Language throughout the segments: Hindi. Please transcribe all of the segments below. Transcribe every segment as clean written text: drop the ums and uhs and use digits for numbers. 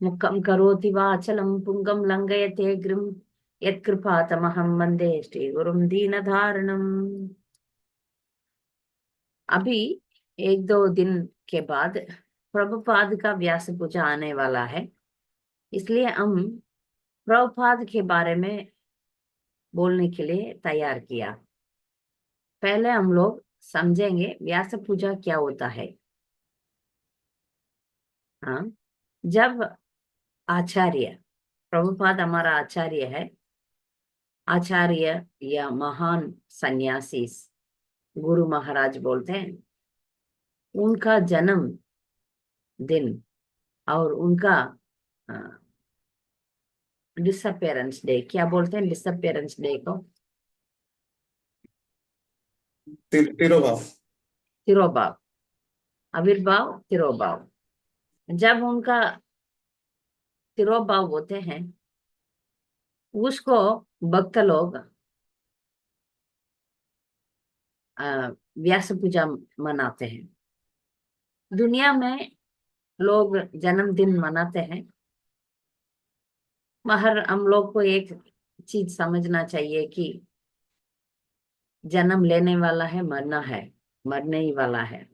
मुखं करोति वाचलं पुंगं लंघयते गिरिं यत्कृपातमहं वन्दे श्रीगुरुं दीनधारणम्। अभी एक दो दिन के बाद प्रभुपाद का व्यास पूजा आने वाला है, इसलिए हम प्रभुपाद के बारे में बोलने के लिए तैयार किया। पहले हम लोग समझेंगे व्यास पूजा क्या होता है। हाँ, जब आचार्य, प्रभुपाद हमारा आचार्य है, आचार्य या महान सन्यासी, गुरु महाराज बोलते हैं, उनका जन्म दिन और उनका डिसअपियरेंस डे, क्या बोलते हैं डिसअपियरेंस डे को? तिरोभाव। तिरोभाव, आविर्भाव, तिरोभाव। जब उनका तिरोभाव होते हैं, उसको भक्त लोग व्यास पूजा मनाते हैं। दुनिया में लोग जन्मदिन मनाते हैं, मगर हम लोग को एक चीज समझना चाहिए कि जन्म लेने वाला है, मरना है, मरने ही वाला है।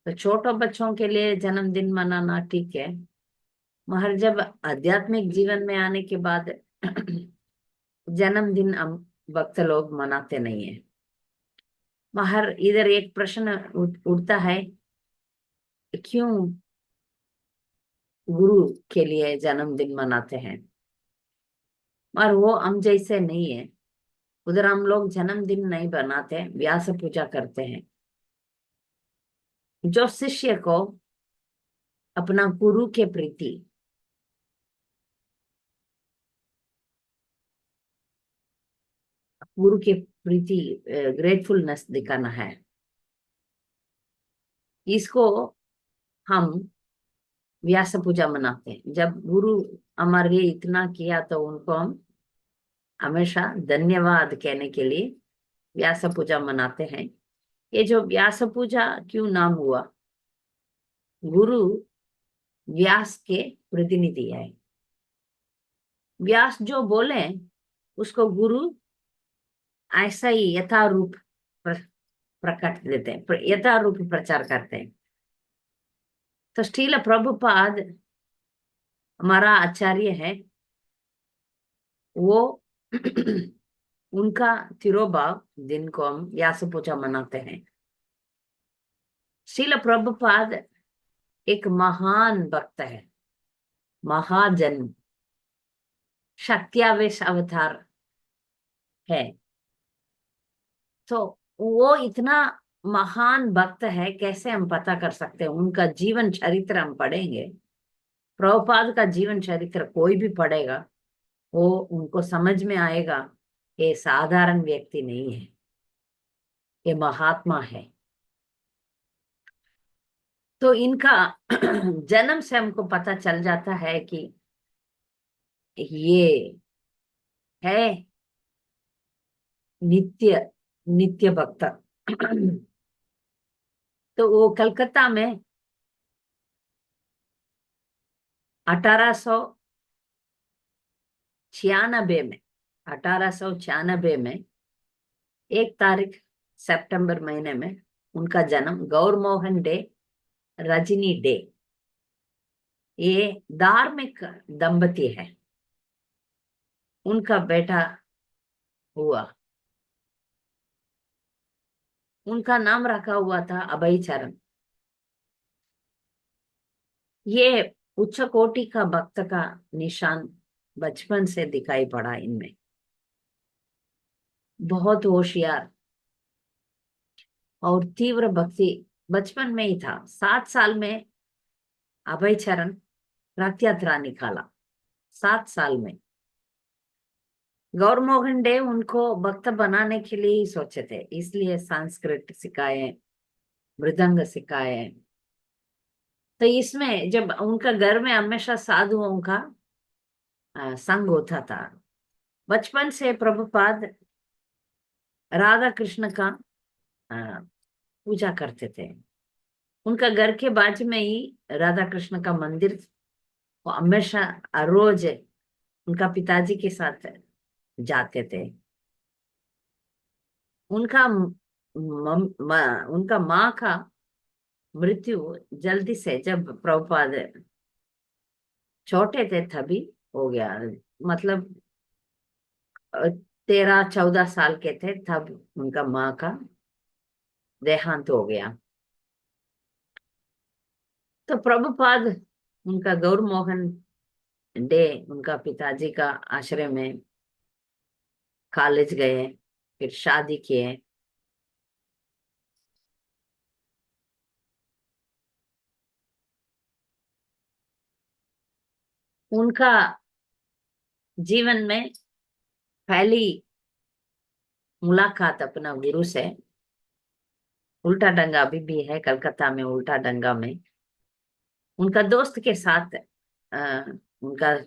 तो छोटे बच्चों के लिए जन्मदिन मनाना ठीक है, मगर जब आध्यात्मिक जीवन में आने के बाद जन्मदिन हम भक्त लोग मनाते नहीं है। मगर इधर एक प्रश्न उठता है, क्यों गुरु के लिए जन्मदिन मनाते हैं? और वो हम जैसे नहीं है। उधर हम लोग जन्मदिन नहीं बनाते, व्यास पूजा करते हैं। जो शिष्य को अपना गुरु के प्रति गुरु के प्रति ग्रेटफुलनेस दिखाना है, इसको हम व्यास पूजा मनाते हैं। जब गुरु हमारे लिए इतना किया तो उनको हम हमेशा धन्यवाद कहने के लिए व्यास पूजा मनाते हैं। ये जो व्यास पूजा क्यों नाम हुआ, गुरु व्यास के प्रतिनिधि है। व्यास जो बोले उसको गुरु ऐसा ही यथारूप प्रकट देते हैं, यथारूप प्रचार करते हैं। तो श्रील प्रभुपाद हमारा आचार्य है, वो उनका तिरोभाव दिन को हम व्यास पूजा मनाते हैं। श्रील प्रभुपाद एक महान भक्त है, महाजन, सत्यावेश अवतार है। तो वो इतना महान भक्त है, कैसे हम पता कर सकते हैं? उनका जीवन चरित्र हम पढ़ेंगे। प्रभुपाद का जीवन चरित्र कोई भी पढ़ेगा, वो उनको समझ में आएगा, ये साधारण व्यक्ति नहीं है, ये महात्मा है। तो इनका जन्म से हमको पता चल जाता है कि ये है नित्य नित्य भक्त। तो वो कलकत्ता में 1896 में 1896 में 1 तारीख सितंबर महीने में उनका जन्म, गौर मोहन डे, रजनी डे। ये धार्मिक दंपति है, उनका बेटा हुआ। उनका नाम रखा हुआ था अभय चरण। ये उच्च कोटि का भक्त का निशान बचपन से दिखाई पड़ा इनमें। बहुत होशियार और तीव्र भक्ति बचपन में ही था। 7 साल में अभय चरण रथ यात्रा निकाला, 7 साल में। गौर मोहन डे उनको भक्त बनाने के लिए ही सोचे थे, इसलिए संस्कृत सिखाए, मृदंग सिखाए। तो इसमें जब उनका घर में हमेशा साधुओं का संग होता था। बचपन से प्रभुपाद राधा कृष्ण का अ, पूजा करते थे। उनका घर के बाजू में ही राधा कृष्ण का मंदिर वो हमेशा रोज उनका पिताजी के साथ जाते थे। उनका उनका माँ का मृत्यु जल्दी से, जब प्रभुपाद छोटे थे तभी हो गया। मतलब 13-14 साल के थे तब उनका माँ का देहांत हो गया। तो प्रभुपाद उनका गौर मोहन डे, उनका पिताजी का आश्रय में कॉलेज गए, फिर शादी किए। उनका जीवन में पहली मुलाकात अपना गुरु से उल्टा डंगा अभी भी है कलकत्ता में, उल्टा डंगा में उनका दोस्त के साथ, उनका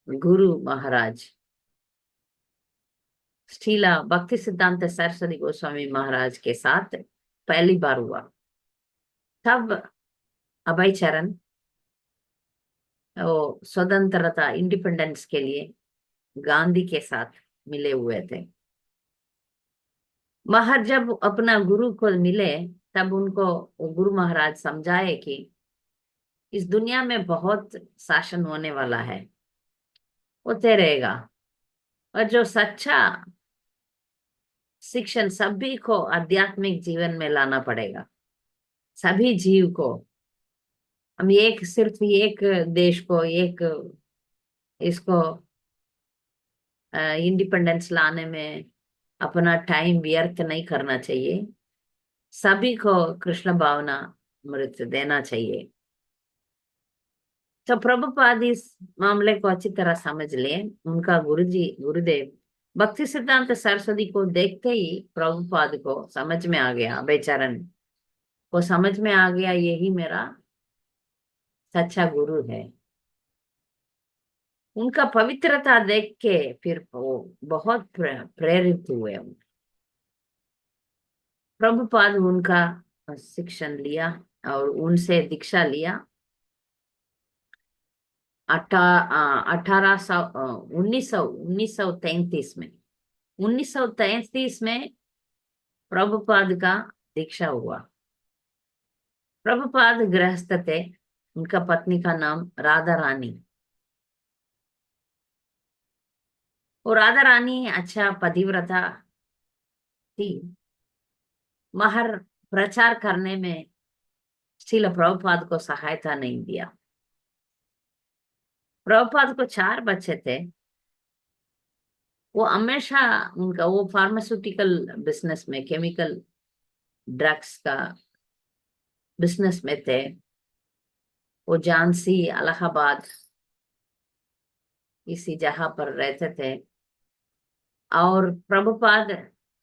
गुरु महाराज श्रीला भक्ति सिद्धांत सरस्वती गोस्वामी महाराज के साथ पहली बार हुआ। तब अभय चरण वो स्वतंत्रता, इंडिपेंडेंस के लिए गांधी के साथ मिले हुए थे। महर जब अपना गुरु को मिले तब उनको वो गुरु महाराज समझाए कि इस दुनिया में बहुत शासन होने वाला है, होते रहेगा, और जो सच्चा शिक्षण सभी को आध्यात्मिक जीवन में लाना पड़ेगा, सभी जीव को। हम एक सिर्फ एक देश को, एक इसको इंडिपेंडेंस लाने में अपना टाइम व्यर्थ नहीं करना चाहिए, सभी को कृष्ण भावना मृत देना चाहिए। तो प्रभुपाद इस मामले को अच्छी तरह समझ लिए। उनका गुरुदेव भक्ति सिद्धांत सरस्वती को देखते ही प्रभुपाद को समझ में आ गया, बेचारन को समझ में आ गया, यही मेरा सच्चा गुरु है। उनका पवित्रता देख के फिर वो बहुत प्रेरित हुए। प्रभुपाद उनका शिक्षण लिया और उनसे दीक्षा लिया। 1933 में 1933 में प्रभुपाद का दीक्षा हुआ। प्रभुपाद गृहस्थ थे, उनका पत्नी का नाम राधा रानी। और राधा रानी अच्छा पतिव्रता थी। महर प्रचार करने में श्रील प्रभुपाद को सहायता नहीं दिया। प्रभुपाद को 4 बच्चे थे। वो हमेशा उनका वो फार्मास्यूटिकल बिजनेस में, केमिकल ड्रग्स का बिजनेस में थे। वो झांसी, इलाहाबाद इसी जगह पर रहते थे। और प्रभुपाद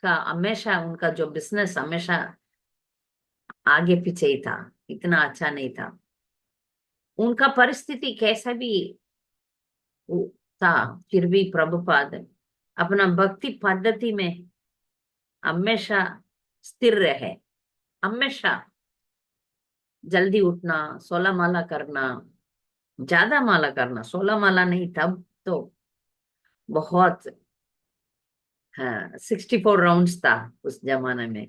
का हमेशा उनका जो बिजनेस हमेशा आगे पीछे ही था, इतना अच्छा नहीं था। उनका परिस्थिति कैसा भी था, फिर भी प्रभुपाद अपना भक्ति पद्धति में हमेशा स्थिर रहे। हमेशा जल्दी उठना, 16 माला करना, ज्यादा माला करना, 16 माला नहीं, तब तो बहुत, हाँ, 64 राउंड्स था उस जमाने में।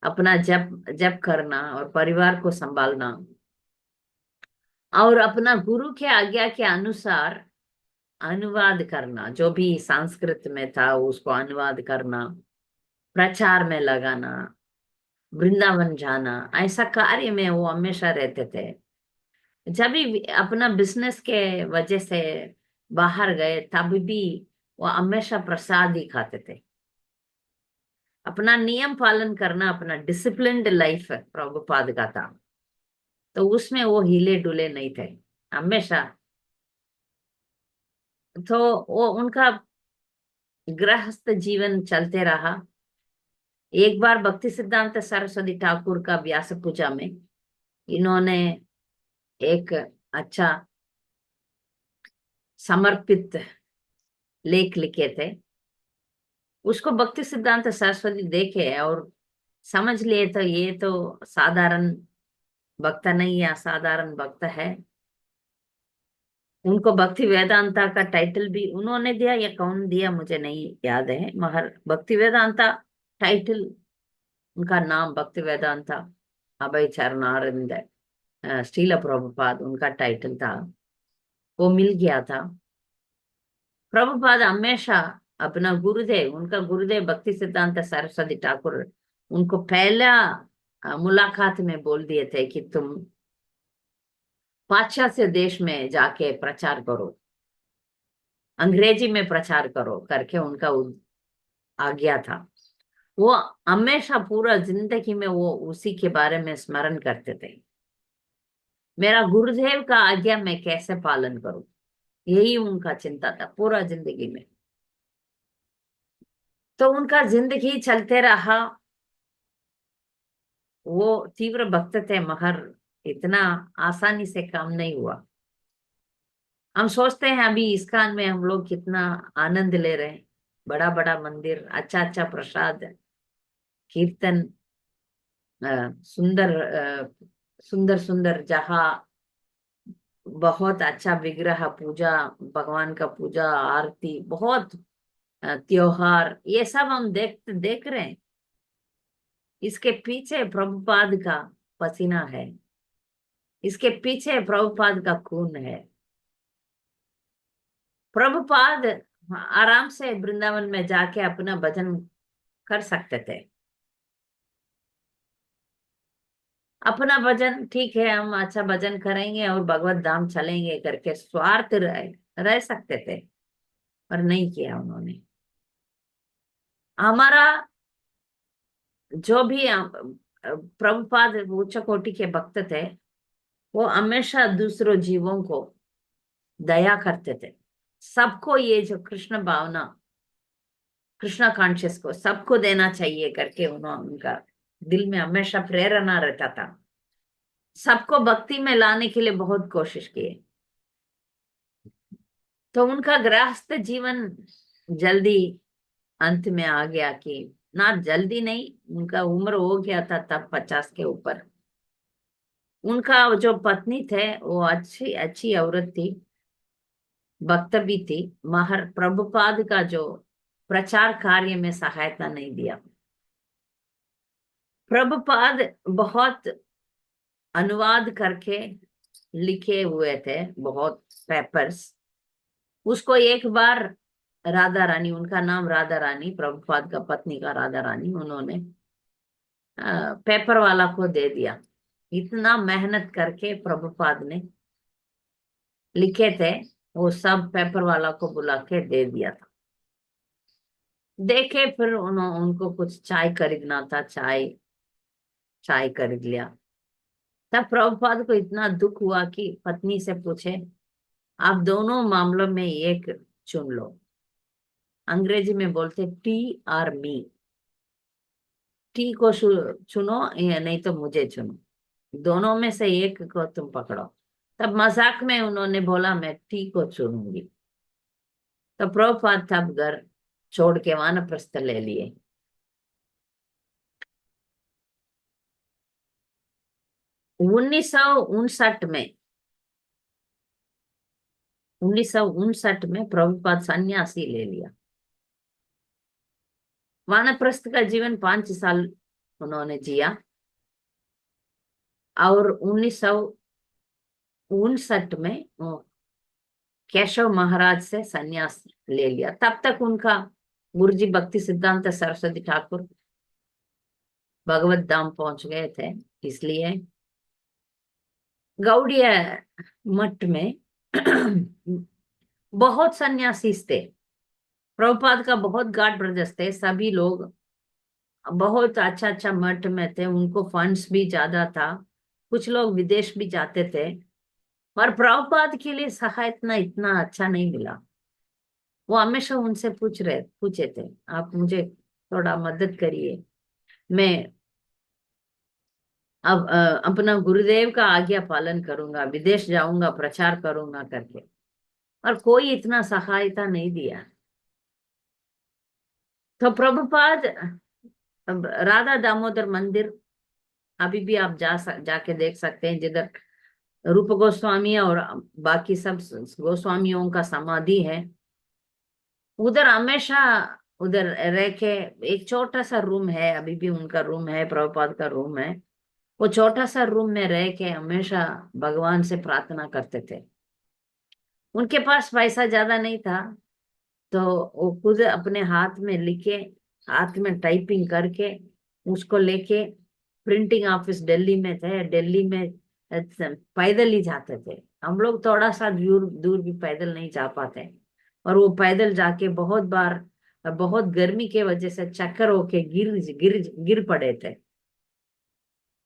अपना जप जप करना और परिवार को संभालना, और अपना गुरु के आज्ञा के अनुसार अनुवाद करना, जो भी संस्कृत में था उसको अनुवाद करना, प्रचार में लगाना, वृंदावन जाना, ऐसा कार्य में वो हमेशा रहते थे। जब भी अपना बिजनेस के वजह से बाहर गए तब भी वो हमेशा प्रसाद ही खाते थे। अपना नियम पालन करना, अपना डिसिप्लिन्ड लाइफ प्रभुपाद का था, तो उसमें वो हिले डुले नहीं थे हमेशा। तो वो उनका गृहस्थ जीवन चलते रहा। एक बार भक्ति सिद्धांत सरस्वती ठाकुर का व्यास पूजा में इन्होंने एक अच्छा समर्पित लेख लिखे थे। उसको भक्ति सिद्धांत सरस्वती देखे और समझ लिए, तो ये तो साधारण भक्त नहीं है, असाधारण भक्त है। उनको भक्ति वेदांता का टाइटल भी उन्होंने दिया या कौन दिया मुझे नहीं याद है, मगर भक्ति वेदांता टाइटल, उनका नाम भक्ति वेदांता अभय चरणारविंद श्रील प्रभुपाद उनका टाइटल था, वो मिल गया था। प्रभुपाद हमेशा अपना गुरुदेव, उनका गुरुदेव भक्ति सिद्धांत सरस्वती ठाकुर, उनको पहला मुलाकात में बोल दिए थे कि तुम पाश्चात्य देश में जाके प्रचार करो, अंग्रेजी में प्रचार करो करके उनका आज्ञा था। वो हमेशा पूरा जिंदगी में वो उसी के बारे में स्मरण करते थे, मेरा गुरुदेव का आज्ञा मैं कैसे पालन करूं, यही उनका चिंता था पूरा जिंदगी में। तो उनका जिंदगी चलते रहा, वो तीव्र भक्त थे मगर इतना आसानी से काम नहीं हुआ। हम सोचते हैं अभी इस्कॉन में हम लोग कितना आनंद ले रहे हैं, बड़ा बड़ा मंदिर, अच्छा अच्छा प्रसाद, कीर्तन, सुंदर सुंदर सुंदर जहाँ, बहुत अच्छा विग्रह पूजा, भगवान का पूजा आरती, बहुत त्योहार, ये सब हम देख रहे हैं। इसके पीछे प्रभुपाद का पसीना है, इसके पीछे प्रभुपाद का खून है। प्रभुपाद आराम से वृंदावन में जाके अपना भजन कर सकते थे, अपना भजन ठीक है, हम अच्छा भजन करेंगे और भगवत धाम चलेंगे करके स्वार्थ रह सकते थे, पर नहीं किया उन्होंने। हमारा जो भी प्रभुपाद उच्च कोटि के भक्त थे, वो हमेशा दूसरों जीवों को दया करते थे, सबको ये जो कृष्ण भावना, कृष्णा कॉन्शियस को सबको देना चाहिए करके उन्होंने, उनका दिल में हमेशा प्रेरणा रहता था, सबको भक्ति में लाने के लिए बहुत कोशिश किए। तो उनका गृहस्थ जीवन जल्दी अंत में आ गया, कि ना जल्दी नहीं, उनका उम्र हो गया था तब 50 के ऊपर। उनका जो पत्नी थे वो अच्छी अच्छी औरत थी, भक्त भी थी, मगर प्रभुपाद का जो प्रचार कार्य में सहायता नहीं दिया। प्रभुपाद बहुत अनुवाद करके लिखे हुए थे, बहुत पेपर्स। उसको एक बार राधा रानी, उनका नाम राधा रानी, प्रभुपाद का पत्नी का राधा रानी, उन्होंने पेपर वाला को दे दिया। इतना मेहनत करके प्रभुपाद ने लिखे थे, वो सब पेपर वाला को बुला के दे दिया था। देखे फिर उनको कुछ चाय खरीदना था, चाय चाय खरीद लिया। तब प्रभुपाद को इतना दुख हुआ कि पत्नी से पूछे, आप दोनों मामलों में एक चुन लो। अंग्रेजी में बोलते टी और मी, टी को चुनो या नहीं तो मुझे चुनो, दोनों में से एक को तुम पकड़ो। तब मजाक में उन्होंने बोला मैं टी को चुनूंगी। तो प्रभुपाद तब घर छोड़ के वानप्रस्थ ले लिए। 1959 में, 1959 में प्रभुपाद सन्यासी ले लिया। वानप्रस्थ का जीवन 5 साल उन्होंने जिया और 1959 में वो केशव महाराज से सन्यास ले लिया। तब तक उनका गुरुजी भक्ति सिद्धांत सरस्वती ठाकुर भगवत धाम पहुंच गए थे, इसलिए गौड़िया मठ में बहुत सन्यासी थे। प्रभुपाद का बहुत गाढ़ ब्रदर्स थे, सभी लोग बहुत अच्छा अच्छा मठ में थे, उनको फंड्स भी ज्यादा था, कुछ लोग विदेश भी जाते थे, पर प्रभुपाद के लिए सहायता इतना अच्छा नहीं मिला। वो हमेशा उनसे पूछे थे, आप मुझे थोड़ा मदद करिए, मैं अब अपना गुरुदेव का आज्ञा पालन करूंगा, विदेश जाऊंगा, प्रचार करूंगा करके, और कोई इतना सहायता नहीं दिया। तो प्रभुपाद राधा दामोदर मंदिर अभी भी आप जाके देख सकते हैं, जिधर रूप गोस्वामी और बाकी सब गोस्वामियों का समाधि है। उधर हमेशा उधर रह के, एक छोटा सा रूम है, अभी भी उनका रूम है, प्रभुपाद का रूम है। वो छोटा सा रूम में रह के हमेशा भगवान से प्रार्थना करते थे। उनके पास पैसा ज्यादा नहीं था, तो वो खुद अपने हाथ में लिखे, हाथ में टाइपिंग करके उसको लेके, प्रिंटिंग ऑफिस दिल्ली में थे, दिल्ली में पैदल ही जाते थे। हम लोग थोड़ा सा दूर दूर भी पैदल नहीं जा पाते, और वो पैदल जाके बहुत बार, बहुत गर्मी के वजह से चक्कर होके गिर गिर गिर पड़े थे।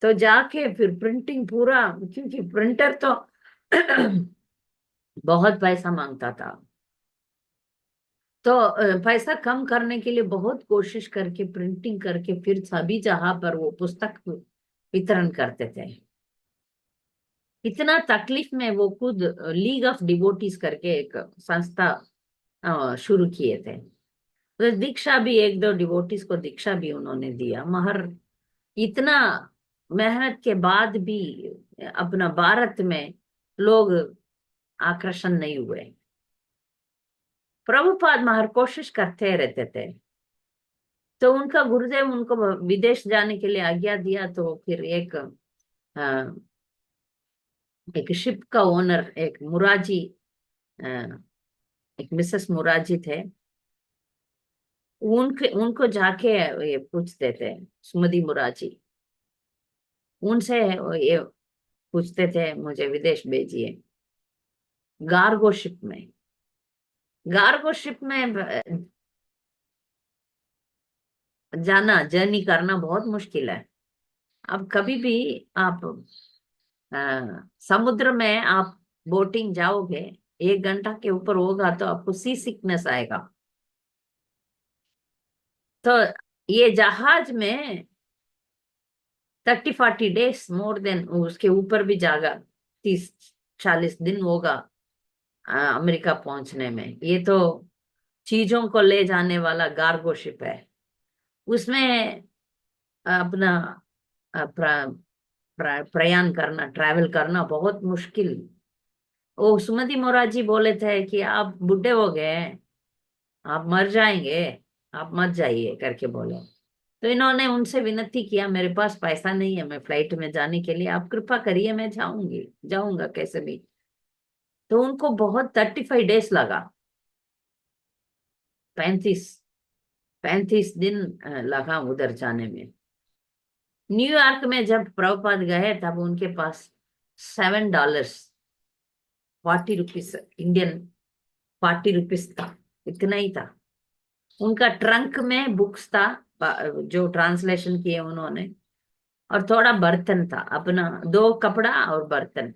तो जाके फिर प्रिंटिंग पूरा, क्योंकि प्रिंटर तो बहुत पैसा मांगता था, तो पैसा कम करने के लिए बहुत कोशिश करके प्रिंटिंग करके फिर सभी जगह पर वो पुस्तक वितरण करते थे। इतना तकलीफ में वो खुद लीग ऑफ डिवोटीज करके एक संस्था शुरू किए थे। तो दीक्षा भी, एक दो डिवोटीज को दीक्षा भी उन्होंने दिया, मगर इतना मेहनत के बाद भी अपना भारत में लोग आकर्षण नहीं हुए। प्रभुपाद महर कोशिश करते रहते थे। तो उनका गुरुदेव उनको विदेश जाने के लिए आज्ञा दिया, तो फिर अ, एक शिप का ओनर, एक मुराजी, अ, एक मिसेस मुराजी थे, उनके उनको जाके ये पूछते थे, सुमति मुराजी, उनसे ये पूछते थे मुझे विदेश भेजिए। गार्गो शिप में, गार्गो शिप में जाना, जर्नी करना बहुत मुश्किल है। अब कभी भी आप समुद्र में आप बोटिंग जाओगे, 1 घंटा के ऊपर होगा तो आपको सी सिकनेस आएगा। तो ये जहाज में 30-40 डेज, मोर देन, उसके ऊपर भी जाएगा, 30-40 दिन होगा अमेरिका पहुंचने में। ये तो चीजों को ले जाने वाला गार्गो शिप है। उसमें अपना प्रयाण करना, ट्रैवल करना बहुत मुश्किल। वो सुमति मोराजी बोले थे कि आप बुढ़े हो गए हैं, आप मर जाएंगे, आप मत जाइए करके बोले। तो इन्होंने उनसे विनती किया, मेरे पास पैसा नहीं है मैं फ्लाइट में जाने के लिए, आप कृपा करिए, मैं जाऊंगी, जाऊंगा कैसे भी। तो उनको बहुत 35 डेज लगा, 35 35 दिन लगा उधर जाने में। न्यूयॉर्क में जब प्रभुपाद गए तब उनके पास $7, 40 रुपीज, इंडियन 40 रुपीज था, इतना ही था। उनका ट्रंक में बुक्स था, जो ट्रांसलेशन किए उन्होंने, और थोड़ा बर्तन था अपना, 2 कपड़ा और बर्तन।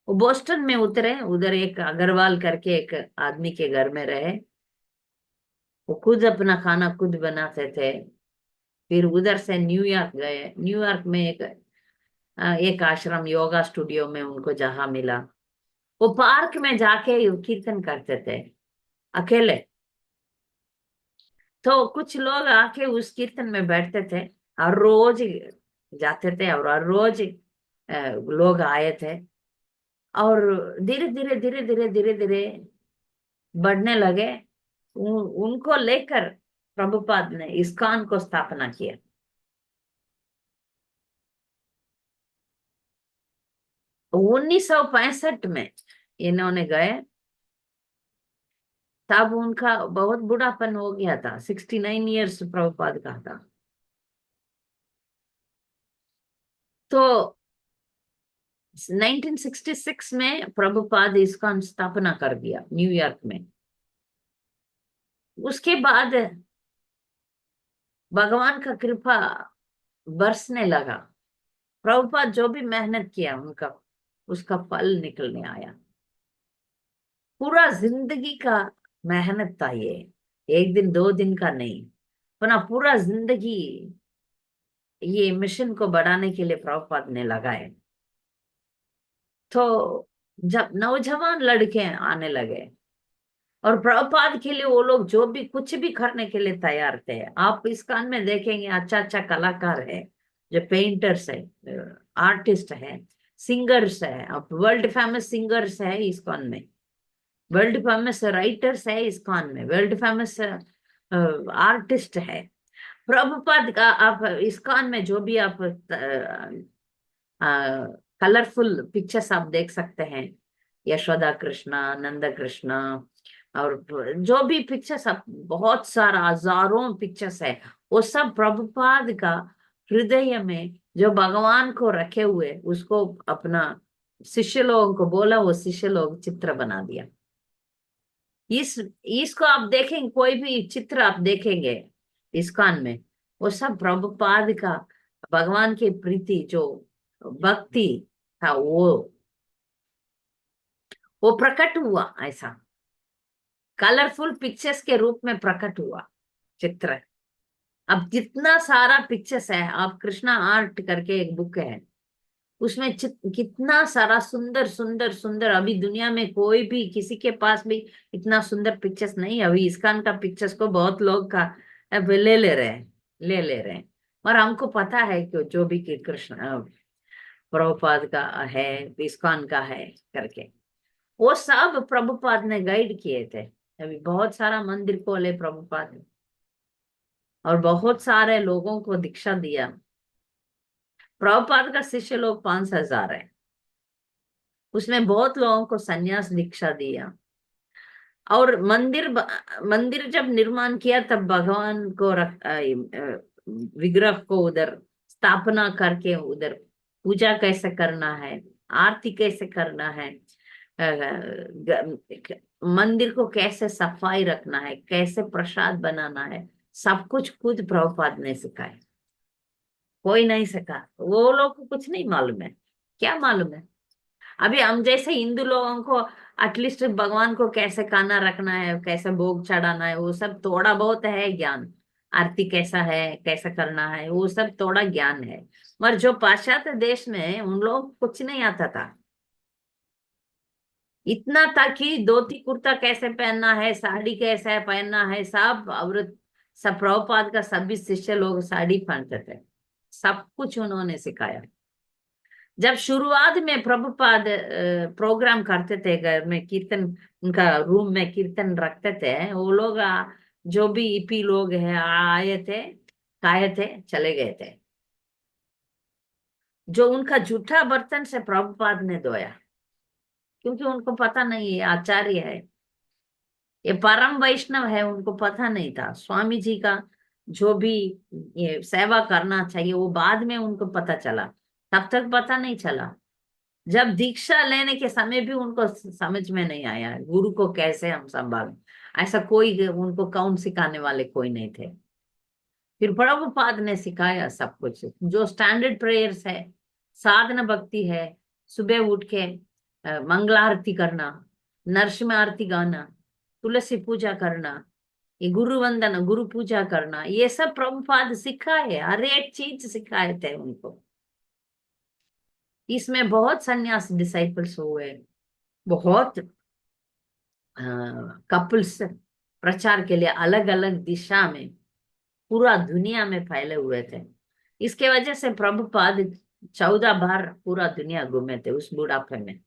वो बोस्टन में उतरे, उधर एक अग्रवाल करके एक आदमी के घर में रहे। वो खुद अपना खाना खुद बनाते थे। फिर उधर से न्यूयॉर्क गए। न्यूयॉर्क में एक आश्रम, योगा स्टूडियो में उनको जगह मिला। वो पार्क में जाके कीर्तन करते थे अकेले। तो कुछ लोग आके उस कीर्तन में बैठते थे, और रोज जाते थे, और हर रोज लोग आए थे। और धीरे धीरे धीरे धीरे धीरे धीरे बढ़ने लगे। उनको लेकर प्रभुपाद ने इस्कॉन को स्थापना किया। 1965 में इन्होंने गए, तब उनका बहुत बुढ़ापन हो गया था, 69 ईयर्स प्रभुपाद का था। तो 1966 में प्रभुपाद इसका स्थापना कर दिया न्यूयॉर्क में। उसके बाद भगवान का कृपा बरसने लगा। प्रभुपाद जो भी मेहनत किया उनका, उसका फल निकलने आया। पूरा जिंदगी का मेहनत था ये, 1 दिन 2 दिन का नहीं, अपना पूरा जिंदगी ये मिशन को बढ़ाने के लिए प्रभुपाद ने लगाए। तो जब नौजवान लड़के आने लगे, और प्रभुपाद के लिए वो लोग जो भी कुछ भी करने के लिए तैयार थे। आप इस कान में देखेंगे अच्छा अच्छा कलाकार है, जो पेंटर्स है, आर्टिस्ट है, सिंगर्स है, अब वर्ल्ड फेमस सिंगर्स है इस्कॉन में, वर्ल्ड फेमस राइटर्स है इस्कॉन में, वर्ल्ड फेमस आर्टिस्ट है। प्रभुपाद का आप इस्कॉन में जो भी आप कलरफुल पिक्चर्स आप देख सकते हैं, यशोदा कृष्णा, नंद कृष्णा, और जो भी पिक्चर्स आप, बहुत सारा हजारों पिक्चर्स है, वो सब प्रभुपाद का हृदय में जो भगवान को रखे हुए, उसको अपना शिष्य लोगों को बोला, वो शिष्य लोग चित्र बना दिया। इस इसको आप देखेंगे, कोई भी चित्र आप देखेंगे इस्कॉन में, वो सब प्रभुपाद का भगवान की प्रीति, जो भक्ति था, वो प्रकट हुआ, ऐसा कलरफुल पिक्चर्स के रूप में प्रकट हुआ चित्र। अब जितना सारा पिक्चर्स है, आप कृष्णा आर्ट करके एक बुक है, उसमें कितना सारा सुंदर सुंदर सुंदर, अभी दुनिया में कोई भी किसी के पास भी इतना सुंदर पिक्चर्स नहीं। अभी इस्कॉन का पिक्चर्स को बहुत लोग का अब ले रहे हैं, ले रहे हैं। और हमको पता है कि जो भी कि कृष्ण प्रभुपाद का है, इस्कॉन का है करके, वो सब प्रभुपाद ने गाइड किए थे। अभी बहुत सारा मंदिर खोले प्रभुपाद ने, और बहुत सारे लोगों को दीक्षा दिया। प्रभुपाद का शिष्य लोग 5,000 है, उसमें बहुत लोगों को संन्यास दीक्षा दिया। और मंदिर जब निर्माण किया, तब भगवान को विग्रह को उधर स्थापना करके, उधर पूजा कैसे करना है, आरती कैसे करना है, मंदिर को कैसे सफाई रखना है, कैसे प्रसाद बनाना है, सब कुछ खुद प्रभुपाद ने सिखाया। कोई नहीं सिखा, वो लोग को कुछ नहीं मालूम है। क्या मालूम है? अभी हम जैसे हिंदू लोगों को एटलीस्ट भगवान को कैसे खाना रखना है, कैसे भोग चढ़ाना है, वो सब थोड़ा बहुत है ज्ञान। आरती कैसा है, कैसा करना है, वो सब थोड़ा ज्ञान है। मगर जो पाश्चात्य देश में, उन लोग कुछ नहीं आता था। इतना था कि धोती कुर्ता कैसे पहनना है, साड़ी कैसे पहनना है, सब औरत, सब प्रभुपाद का सभी शिष्य लोग साड़ी पहनते थे। सब कुछ उन्होंने सिखाया। जब शुरुआत में प्रभुपाद प्रोग्राम करते थे घर में, कीर्तन, उनका रूम में कीर्तन रखते थे, वो लोग जो भी ईपी लोग हैं आए थे, खाए थे, चले गए थे। जो उनका जूठा बर्तन से प्रभुपाद ने धोया, क्योंकि उनको पता नहीं है आचार्य है, ये परम वैष्णव है, उनको पता नहीं था स्वामी जी का जो भी ये सेवा करना चाहिए, वो बाद में उनको पता चला, तब तक पता नहीं चला। जब दीक्षा लेने के समय भी उनको समझ में नहीं आया गुरु को कैसे हम संभालें। ऐसा कोई उनको कौन सिखाने वाले कोई नहीं थे। फिर प्रभुपाद ने सिखाया सब कुछ, जो स्टैंडर्ड प्रेयर्स है, साधना भक्ति है, सुबह उठ के मंगला आरती करना, नरसिंह आरती गाना, तुलसी पूजा करना, ये गुरु वंदना, गुरु पूजा करना, ये सब प्रभुपाद सिखाए, हर एक चीज सिखाए थे उनको। इसमें बहुत सन्यास डिसाइपल्स हुए, बहुत कपल्स प्रचार के लिए अलग अलग दिशा में पूरा दुनिया में फैले हुए थे। इसके वजह से प्रभुपाद 14 बार पूरा दुनिया घूमे थे उस बुढ़ापे में।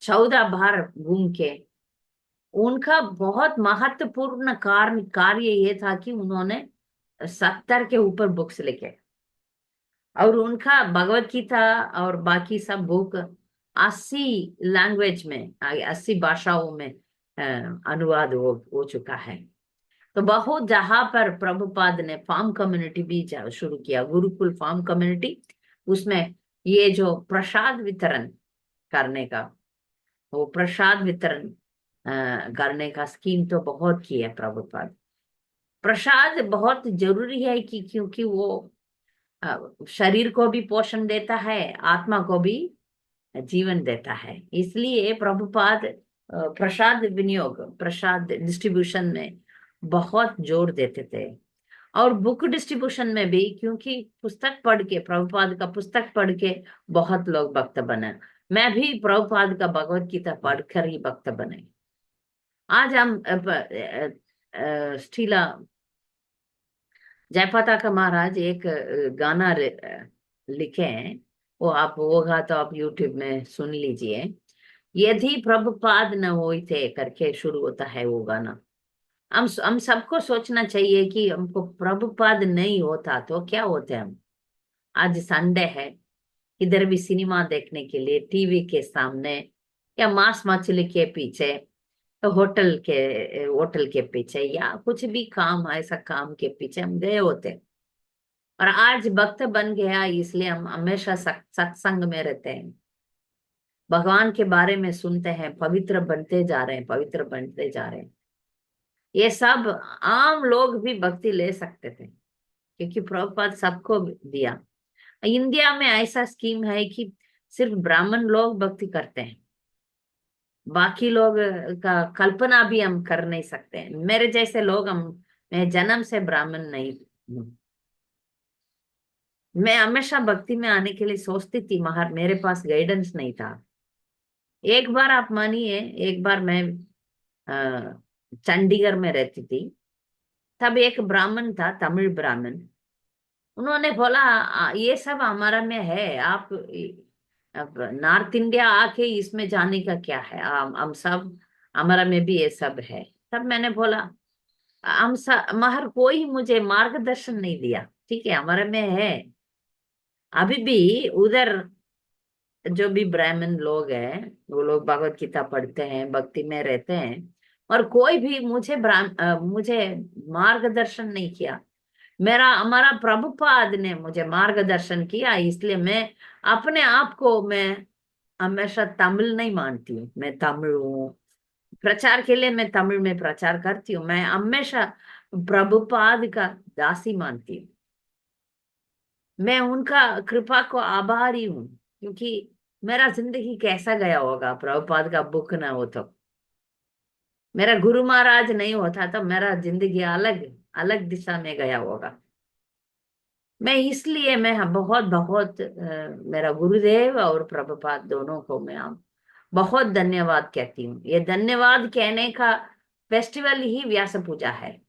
14 बार घूम के उनका बहुत महत्वपूर्ण कार्य ये था कि उन्होंने 70 के ऊपर बुक्स लिखे, और उनका भगवत गीता और बाकी सब बुक 80 लैंग्वेज में, 80 भाषाओं में अनुवाद हो चुका है। तो बहुत जहां पर प्रभुपाद ने फार्म कम्युनिटी भी शुरू किया, गुरुकुल फार्म कम्युनिटी, उसमें ये जो प्रसाद वितरण करने का, वो प्रसाद वितरण करने का स्कीम तो बहुत की है प्रभुपाद। प्रसाद बहुत जरूरी है कि क्योंकि वो शरीर को भी पोषण देता है, आत्मा को भी जीवन देता है। इसलिए प्रभुपाद प्रसाद विनियोग, प्रसाद डिस्ट्रीब्यूशन में बहुत जोर देते थे। और बुक डिस्ट्रीब्यूशन में भी, क्योंकि पुस्तक पढ़ के, प्रभुपाद का पुस्तक पढ़ के बहुत लोग भक्त बने। मैं भी प्रभुपाद का भगवत गीता पढ़कर ही भक्त बने। आज हम स्टीला जयपताका महाराज एक गाना लिखे हैं, वो आप होगा तो आप यूट्यूब में सुन लीजिए। यदि प्रभुपाद न होते करके शुरू होता है वो गाना। हम सबको सोचना चाहिए कि हमको प्रभुपाद नहीं होता तो क्या होते हम। आज संडे है, इधर भी सिनेमा देखने के लिए टीवी के सामने या मांस मछली के पीछे, होटल के पीछे या कुछ भी काम ऐसा काम के पीछे हम गए होते। और आज भक्त बन गया इसलिए हम हमेशा सत्संग में रहते हैं, भगवान के बारे में सुनते हैं, पवित्र बनते जा रहे हैं, पवित्र बनते जा रहे हैं। ये सब आम लोग भी भक्ति ले सकते थे क्योंकि प्रभुपाद सबको दिया। इंडिया में ऐसा स्कीम है कि सिर्फ ब्राह्मण लोग भक्ति करते हैं, बाकी लोग का कल्पना भी हम कर नहीं सकते हैं। मेरे जैसे लोग, हम मैं जन्म से ब्राह्मण नहीं हूँ। मैं हमेशा भक्ति में आने के लिए सोचती थी मगर मेरे पास गाइडेंस नहीं था। एक बार आप मानिए, एक बार मैं चंडीगढ़ में रहती थी। तब एक ब्राह्मण था, तमिल ब्राह्मण। उन्होंने बोला, ये सब हमारा में है, आप अब नॉर्थ इंडिया आके इसमें जाने का क्या है, हम सब हमारा में भी ये सब है। तब मैंने बोला, हम सब मगर कोई मुझे मार्गदर्शन नहीं दिया। ठीक है, हमारे में है। अभी भी उधर जो भी ब्राह्मण लोग हैं वो लोग भगवत गीता पढ़ते हैं, भक्ति में रहते हैं। और कोई भी मुझे मार्गदर्शन नहीं किया। मेरा हमारा प्रभुपाद ने मुझे मार्गदर्शन किया, इसलिए मैं अपने आप को मैं हमेशा तमिल नहीं मानती हूँ। मैं तमिल हूँ, प्रचार के लिए मैं तमिल में प्रचार करती हूँ। मैं हमेशा प्रभुपाद का दासी मानती हूँ। मैं उनका कृपा को आभारी हूँ क्योंकि मेरा जिंदगी कैसा गया होगा प्रभुपाद का बुक ना हो तो। मेरा गुरु महाराज नहीं होता तो मेरा जिंदगी अलग अलग दिशा में गया होगा। मैं इसलिए मैं बहुत बहुत मेरा गुरुदेव और प्रभुपाद दोनों को मैं बहुत धन्यवाद कहती हूँ। ये धन्यवाद कहने का फेस्टिवल ही व्यास पूजा है।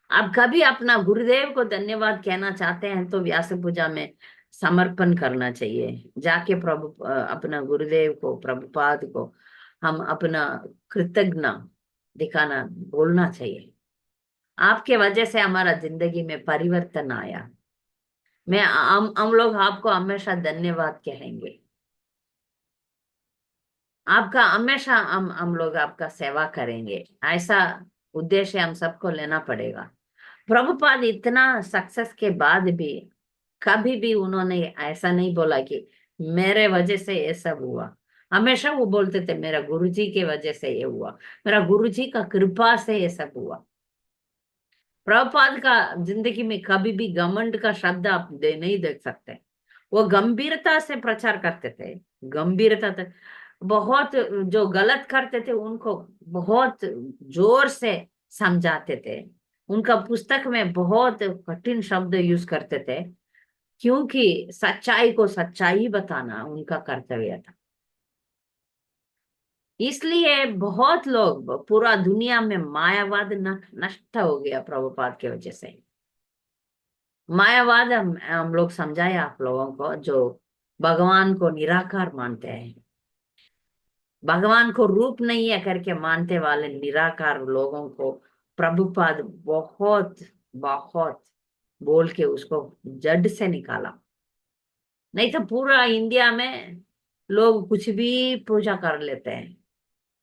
आप कभी अपना गुरुदेव को धन्यवाद कहना चाहते हैं तो व्यास पूजा में समर्पण करना चाहिए। जाके अपना गुरुदेव को, प्रभुपाद को हम अपना कृतज्ञ दिखाना, बोलना चाहिए। आपके वजह से हमारा जिंदगी में परिवर्तन आया। हम लोग आपको हमेशा धन्यवाद कहेंगे। आपका हमेशा हम लोग आपका सेवा करेंगे, ऐसा उद्देश्य हम सबको लेना पड़ेगा। प्रभुपाद इतना सक्सेस के बाद भी कभी भी उन्होंने ऐसा नहीं बोला कि मेरे वजह से ये सब हुआ। हमेशा वो बोलते थे मेरा गुरुजी के वजह से ये हुआ, मेरा गुरुजी का कृपा से ये सब हुआ। प्रभुपाद का जिंदगी में कभी भी घमंड का शब्द आप नहीं देख सकते। वो गंभीरता से प्रचार करते थे, गंभीरता तक। बहुत जो गलत करते थे उनको बहुत जोर से समझाते थे। उनका पुस्तक में बहुत कठिन शब्द यूज करते थे क्योंकि सच्चाई को सच्चाई बताना उनका कर्तव्य था। इसलिए बहुत लोग, पूरा दुनिया में मायावाद नष्ट हो गया प्रभुपाद की वजह से। मायावाद हम लोग समझाए आप लोगों को, जो भगवान को निराकार मानते हैं, भगवान को रूप नहीं है करके मानते वाले निराकार लोगों को प्रभुपाद बहुत बहुत बोल के उसको जड़ से निकाला। नहीं तो पूरा इंडिया में लोग कुछ भी पूजा कर लेते हैं,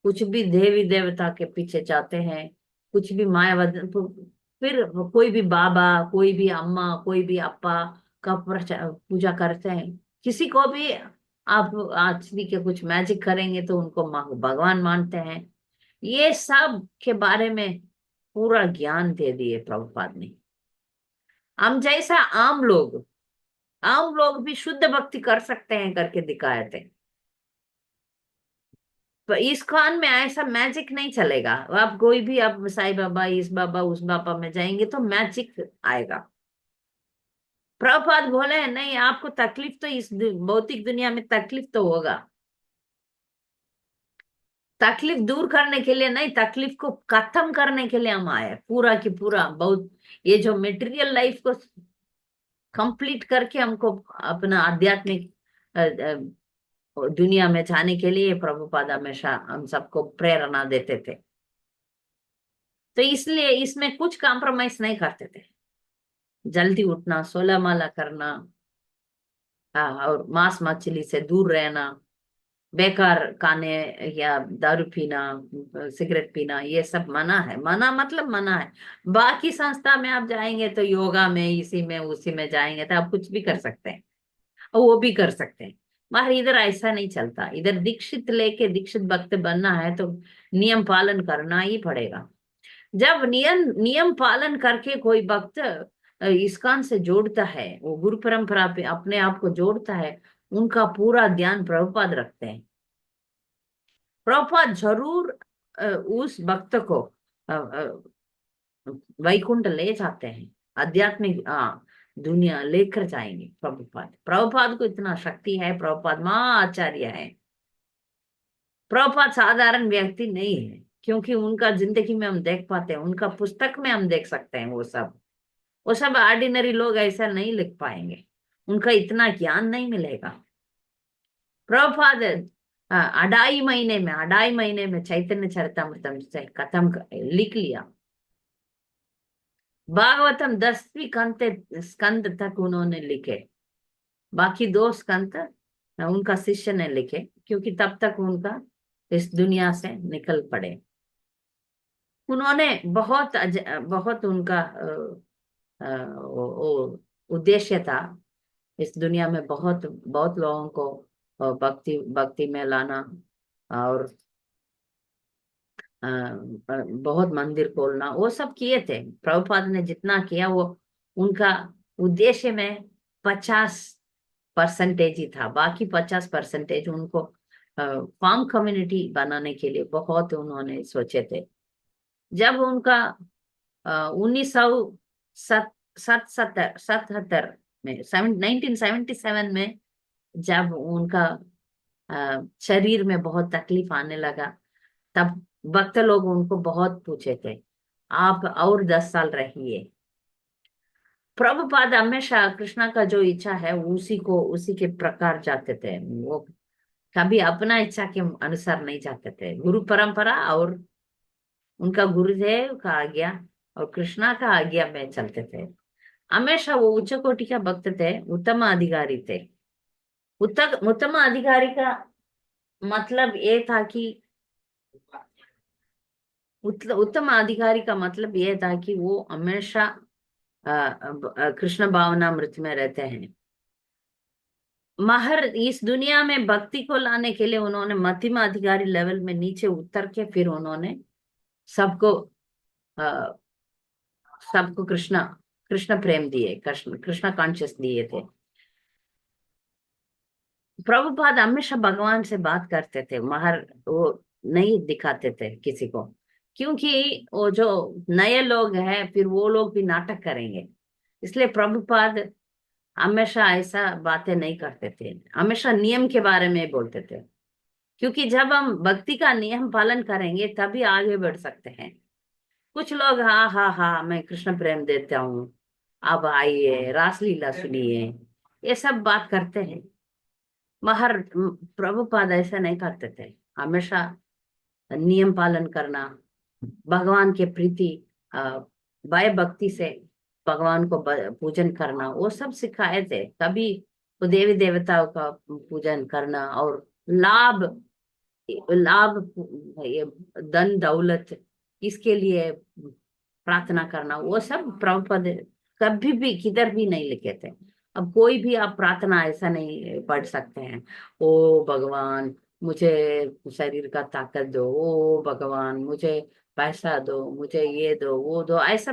कुछ भी देवी देवता के पीछे जाते हैं, कुछ भी मायावाद। फिर कोई भी बाबा, कोई भी अम्मा, कोई भी अप्पा का पूजा करते हैं। किसी को भी आप आज भी के कुछ मैजिक करेंगे तो उनको भगवान मानते हैं। ये सब के बारे में पूरा ज्ञान दे दिए प्रभुपाद ने। हम जैसा आम लोग भी शुद्ध भक्ति कर सकते हैं करके दिखाए थे। तो इस खान में ऐसा मैजिक नहीं चलेगा। आप कोई भी, आप साईं बाबा, इस बाबा, उस बाबा में जाएंगे तो मैजिक आएगा। प्रभुपाद बोले नहीं, आपको तकलीफ तो इस भौतिक दुनिया में तकलीफ तो होगा। तकलीफ दूर करने के लिए नहीं, तकलीफ को खत्म करने के लिए हम आए, पूरा की पूरा बहुत। ये जो मेटेरियल लाइफ को कंप्लीट करके हमको अपना आध्यात्मिक दुनिया में जाने के लिए प्रभुपाद हमेशा हम सबको प्रेरणा देते थे। तो इसलिए इसमें कुछ कॉम्प्रोमाइज नहीं करते थे। जल्दी उठना, 16 माला करना, और मांस मछली से दूर रहना, बेकार खाने या दारू पीना, सिगरेट पीना, ये सब मना है। मना मतलब मना है। बाकी संस्था में आप जाएंगे तो योगा में, इसी में उसी में जाएंगे तो आप कुछ भी कर सकते हैं, और वो भी कर सकते हैं। मगर इधर ऐसा नहीं चलता। इधर दीक्षित लेके दीक्षित भक्त बनना है तो नियम पालन करना ही पड़ेगा। जब नियम नियम पालन करके कोई भक्त इस्कॉन से जोड़ता है, वो गुरु परंपरा पे अपने आप को जोड़ता है, उनका पूरा ध्यान प्रभुपाद रखते हैं। प्रभुपाद जरूर उस भक्त को वैकुंठ ले जाते हैं, आध्यात्मिक दुनिया लेकर जाएंगे। प्रभुपाद प्रभुपाद को इतना शक्ति है। प्रभुपाद महा आचार्य है। प्रभुपाद साधारण व्यक्ति नहीं है, क्योंकि उनका जिंदगी में हम देख पाते हैं, उनका पुस्तक में हम देख सकते हैं। वो सब ऑर्डिनरी लोग ऐसा नहीं लिख पाएंगे, उनका इतना ज्ञान नहीं मिलेगा। प्रभुपाद 2.5 महीने में चैतन्य चरितामृतम से खत्म लिख लिया। भागवतम 10वीं स्कंद तक उन्होंने लिखे। बाकी 2 स्कंद उनका शिष्य ने लिखे, क्योंकि तब तक उनका इस दुनिया से निकल पड़े। उन्होंने बहुत उनका उद्देश्य था इस दुनिया में बहुत बहुत लोगों को भक्ति भक्ति में लाना, और बहुत मंदिर खोलना, वो सब किए थे। प्रभुपाद ने जितना किया वो उनका उद्देश्य में 50% ही था। बाकी 50% उनको फार्म कम्युनिटी बनाने के लिए बहुत उन्होंने सोचे थे। जब उनका 1977 में 1977 में जब उनका शरीर में बहुत तकलीफ आने लगा, तब भक्त लोग उनको बहुत पूछे थे, आप और 10 साल रहिए। प्रभुपाद हमेशा कृष्णा का जो इच्छा है उसी के प्रकार जाते थे। वो कभी अपना इच्छा के अनुसार नहीं जाते थे। गुरु परंपरा और उनका गुरुदेव का आज्ञा और कृष्णा का आज्ञा में चलते थे। हमेशा वो उच्च कोटि का भक्त थे, उत्तम अधिकारी थे। उत्तम अधिकारी का मतलब ये था कि उत्तम अधिकारी का मतलब ये था कि वो हमेशा कृष्ण भावनामृत में रहते हैं। महर इस दुनिया में भक्ति को लाने के लिए उन्होंने मध्यम अधिकारी लेवल में नीचे उतर के फिर उन्होंने सबको अ, सबको कृष्ण कृष्ण प्रेम दिए, कृष्ण कृष्ण कॉन्शियस दिए थे। प्रभुपाद हमेशा भगवान से बात करते थे, महर वो नहीं दिखाते थे किसी को, क्योंकि वो जो नए लोग हैं फिर वो लोग भी नाटक करेंगे। इसलिए प्रभुपाद हमेशा ऐसा बातें नहीं करते थे, हमेशा नियम के बारे में बोलते थे। क्योंकि जब हम भक्ति का नियम पालन करेंगे तभी आगे बढ़ सकते हैं। कुछ लोग हाँ हाँ हाँ मैं कृष्ण प्रेम देता हूँ, अब आइए रासलीला सुनिए, ये सब बात करते हैं। मगर प्रभुपाद ऐसा नहीं करते थे। हमेशा नियम पालन करना, भगवान के प्रीति, भय भक्ति से भगवान को पूजन करना, वो सब सिखाए थे। कभी वो देवी देवताओं का पूजन करना और लाभ लाभ ये धन दौलत इसके लिए प्रार्थना करना, वो सब प्रभुपद कभी भी किधर भी नहीं लिखे थे। अब कोई भी आप प्रार्थना ऐसा नहीं पढ़ सकते हैं, ओ भगवान मुझे शरीर का ताकत दो, ओ भगवान मुझे पैसा दो, मुझे ये दो वो दो, ऐसा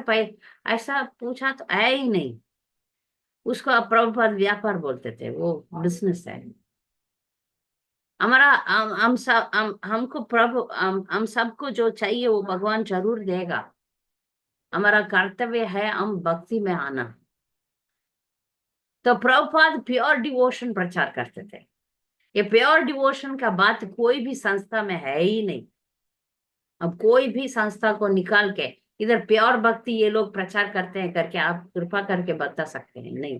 पूछा तो है ही नहीं। उसको आप प्रभुपद व्यापार बोलते थे, वो बिजनेस है। हमारा हम सब हमको प्रभु हम सबको जो चाहिए वो भगवान जरूर देगा। हमारा कर्तव्य है हम भक्ति में आना। तो प्रभुपाद प्योर डिवोशन प्रचार करते थे। ये प्योर डिवोशन का बात कोई भी संस्था में है ही नहीं। अब कोई भी संस्था को निकाल के इधर प्योर भक्ति ये लोग प्रचार करते हैं करके आप कृपा करके बता सकते हैं? नहीं।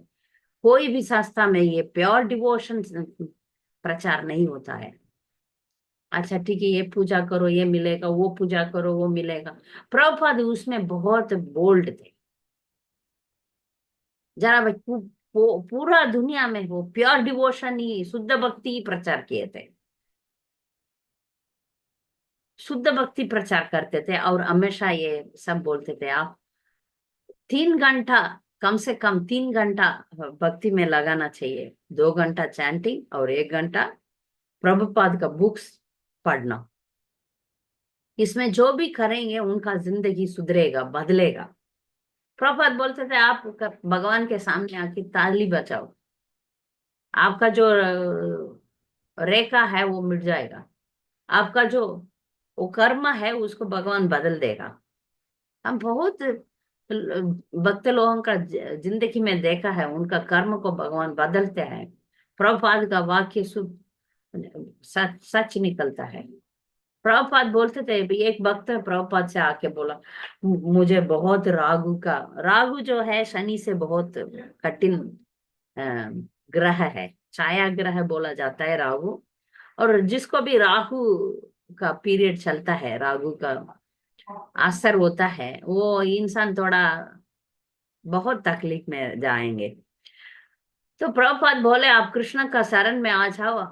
कोई भी संस्था में ये प्योर डिवोशन प्रचार नहीं होता है। अच्छा ठीक है, ये पूजा करो ये मिलेगा, वो पूजा करो वो मिलेगा। प्रभुपाद उसमें बहुत बोल्ड थे। जरा भाई पूरा दुनिया में वो प्योर डिवोशन ही, शुद्ध भक्ति ही प्रचार किए थे। शुद्ध भक्ति प्रचार करते थे और हमेशा ये सब बोलते थे, आप 3 घंटा, कम से कम 3 घंटा भक्ति में लगाना चाहिए। 2 घंटा चैंटिंग और 1 घंटा प्रभुपाद का बुक्स पढ़ना। इसमें जो भी करेंगे उनका जिंदगी सुधरेगा, बदलेगा। प्रभुपाद बोलते थे, आप भगवान के सामने आके ताली बजाओ, आपका जो रेखा है वो मिट जाएगा। आपका जो वो कर्म है उसको भगवान बदल देगा। हम बहुत भक्त लोगों का जिंदगी में देखा है, उनका कर्म को भगवान बदलते हैं। प्रभुपाद का वाक्य शुद्ध सच सच निकलता है। प्रभुपाद बोलते थे, एक भक्त प्रभुपाद से आके बोला, मुझे बहुत रागु जो है शनि से बहुत कठिन अ, ग्रह है, छाया ग्रह बोला जाता है राहु। और जिसको भी राहु का पीरियड चलता है, राहु का असर होता है, वो इंसान थोड़ा बहुत तकलीफ में जाएंगे। तो प्रभुपाद बोले, आप कृष्ण का शरण में आ जाओ।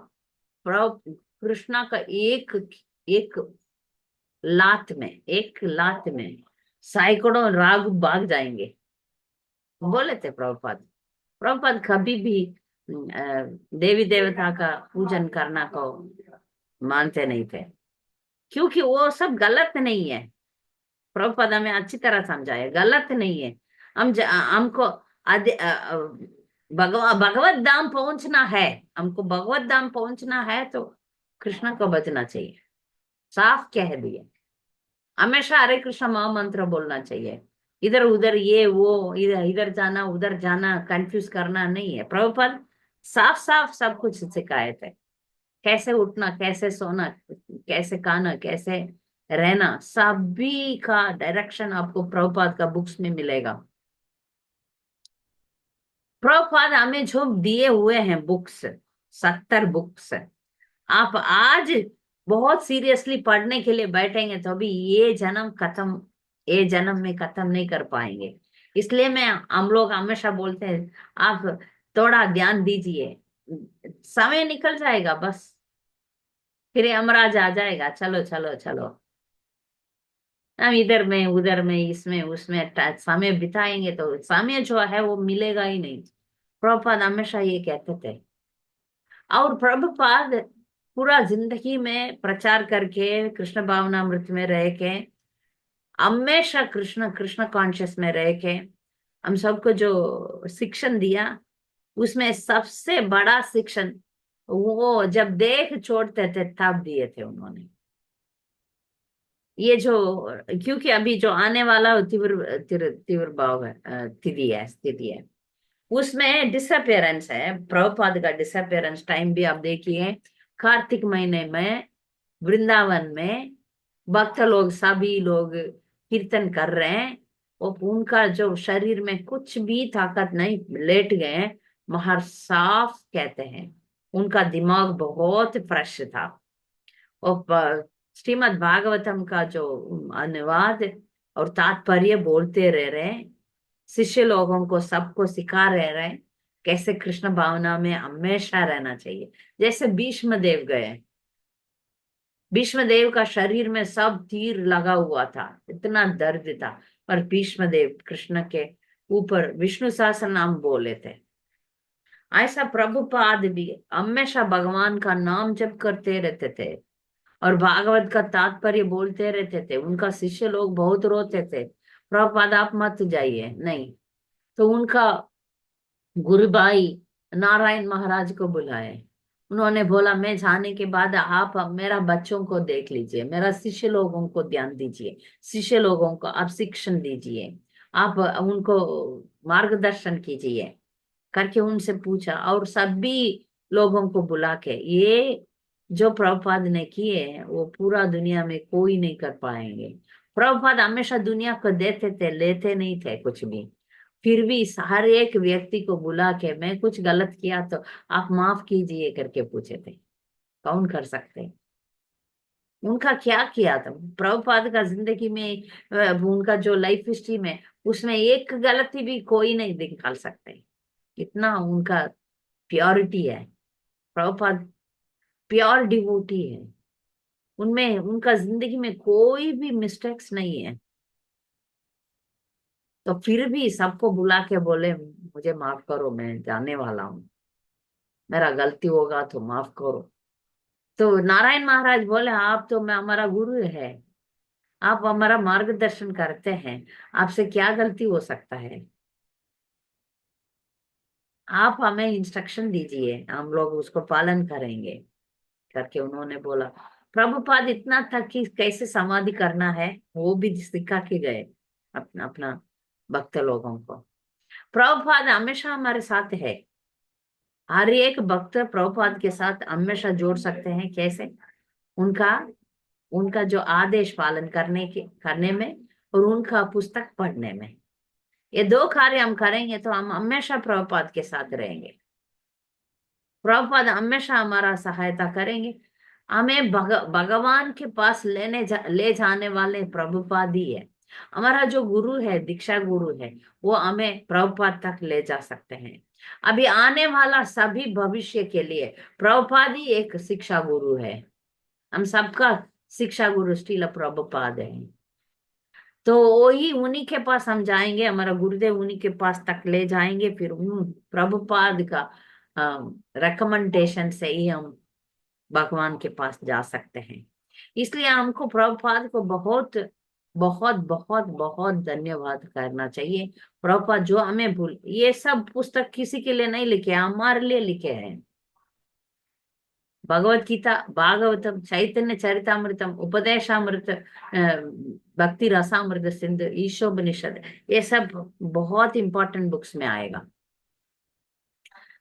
प्रभु कृष्णा का एक एक लात में सैकड़ों राग भाग जाएंगे, बोले थे प्रभुपाद। प्रभुपाद कभी भी देवी देवता का पूजन करना को मानते नहीं थे, क्योंकि वो सब गलत नहीं है। प्रभुपाद हमें अच्छी तरह समझाए, गलत नहीं है। हमको भगवत धाम पहुंचना है। हमको भगवत धाम पहुंचना है तो कृष्ण को बचना चाहिए, साफ कह दिए। हमेशा हरे कृष्ण महामंत्र बोलना चाहिए। इधर उधर ये वो, इधर इधर जाना उधर जाना, कंफ्यूज करना नहीं है। प्रभुपाद साफ साफ सब कुछ सिखाए थे, कैसे उठना, कैसे सोना, कैसे खाना, कैसे रहना, सभी का डायरेक्शन आपको प्रभुपाद का बुक्स में मिलेगा। प्रभुपाद हमें जो दिए हुए हैं बुक्स, 70 बुक्स, आप आज बहुत सीरियसली पढ़ने के लिए बैठेंगे तो अभी ये जन्म में खत्म नहीं कर पाएंगे। इसलिए हम लोग हमेशा बोलते हैं, आप थोड़ा ध्यान दीजिए, समय निकल जाएगा बस, फिर यमराज आ जाएगा, चलो चलो चलो। हम इधर में उधर में इसमें उसमें समय बिताएंगे तो समय जो है वो मिलेगा ही नहीं। प्रभुपाद हमेशा ये कहते थे। और प्रभुपाद पूरा जिंदगी में प्रचार करके, कृष्ण भावनामृत में रह के, हमेशा कृष्ण कृष्ण कॉन्शियस में रह के हम सबको जो शिक्षण दिया, उसमें सबसे बड़ा शिक्षण वो जब देख छोड़ते थे तब दिए थे उन्होंने। ये जो, क्योंकि अभी जो आने वाला तीव्र तीव्र तीव्र भाव है, स्थिति है, उसमें डिसअपियरेंस है। प्रभुपाद का डिसअपियरेंस टाइम भी आप देखिए, कार्तिक महीने में वृंदावन में भक्त लोग सभी लोग कीर्तन कर रहे हैं, और उनका जो शरीर में कुछ भी ताकत नहीं, लेट गए। महर साफ कहते हैं उनका दिमाग बहुत फ्रेश था। और श्रीमद् भागवतम का जो अनुवाद और तात्पर्य बोलते रह रहे, शिष्य लोगों को सबको सिखा रहे कैसे कृष्ण भावना में हमेशा रहना चाहिए। जैसे भीष्म देव गए, भीष्म देव का शरीर में सब तीर लगा हुआ था, इतना दर्द था, पर भीष्म देव कृष्ण के ऊपर विष्णु सहस्त्र नाम बोले थे। ऐसा प्रभुपाद भी हमेशा भगवान का नाम जप करते रहते थे और भागवत का तात्पर्य बोलते रहते थे। उनका शिष्य लोग बहुत रोते थे, प्रभुपाद आप मत जाइए, नहीं। तो उनका गुरु भाई नारायण महाराज को बुलाए। उन्होंने बोला, मैं जाने के बाद आप मेरा बच्चों को देख लीजिए, मेरा शिष्य लोगों को ध्यान दीजिए, शिष्य लोगों को आप शिक्षण दीजिए, आप उनको मार्गदर्शन कीजिए करके उनसे पूछा। और सभी लोगों को बुला के, ये जो प्रभुपाद ने किए हैं वो पूरा दुनिया में कोई नहीं कर पाएंगे। प्रभुपाद हमेशा दुनिया को देते थे, लेते नहीं थे कुछ भी। फिर भी हर एक व्यक्ति को बुला के मैं कुछ गलत किया तो आप माफ कीजिए करके पूछे थे। कौन कर सकते हैं? उनका क्या किया था प्रभुपाद का जिंदगी में, उनका जो लाइफ हिस्ट्री में, उसमें एक गलती भी कोई नहीं निकाल सकते। कितना उनका प्योरिटी है। प्रभुपाद प्योर डिवोटी है। उनमें उनका जिंदगी में कोई भी मिस्टेक्स नहीं है। तो फिर भी सबको बुला के बोले मुझे माफ करो, मैं जाने वाला हूँ, मेरा गलती होगा तो माफ करो। तो नारायण महाराज बोले आप तो मैं हमारा गुरु है, आप हमारा मार्गदर्शन करते हैं, आपसे क्या गलती हो सकता है? आप हमें इंस्ट्रक्शन दीजिए, हम लोग उसको पालन करेंगे करके उन्होंने बोला। प्रभुपाद इतना था कि कैसे समाधि करना है वो भी सिखा के गए अपना अपना भक्त लोगों को। प्रभुपाद हमेशा हमारे साथ है। हर एक भक्त प्रभुपाद के साथ हमेशा जोड़ सकते हैं। कैसे? उनका उनका जो आदेश पालन करने में और उनका पुस्तक पढ़ने में, ये दो कार्य हम करेंगे तो हम हमेशा प्रभुपाद के साथ रहेंगे। प्रभुपाद हमेशा हमारा सहायता करेंगे। हमें भगवान के पास ले जाने वाले प्रभुपाद ही है। हमारा जो गुरु है, दीक्षा गुरु है, वो हमें प्रभुपाद तक ले जा सकते हैं। अभी आने वाला सभी भविष्य के लिए प्रभुपाद ही एक शिक्षा गुरु है। हम सबका शिक्षा गुरु श्रील प्रभुपाद है। तो वही उन्हीं के पास हम जाएंगे, हमारा गुरुदेव उन्हीं के पास तक ले जाएंगे। फिर प्रभुपाद का रिकमेंडेशन से ही हम भगवान के पास जा सकते हैं। इसलिए हमको प्रभुपाद को बहुत बहुत बहुत बहुत धन्यवाद करना चाहिए। प्रभुपाद जो हमें भूल, ये सब पुस्तक किसी के लिए नहीं लिखे, हमारे लिए लिखे हैं। भगवत गीता, भागवतम, चैतन्य चरितामृतम, उपदेशामृत, भक्ति रसामृत सिंधु, ईशोपनिषद, ये सब बहुत इंपॉर्टेंट बुक्स में आएगा।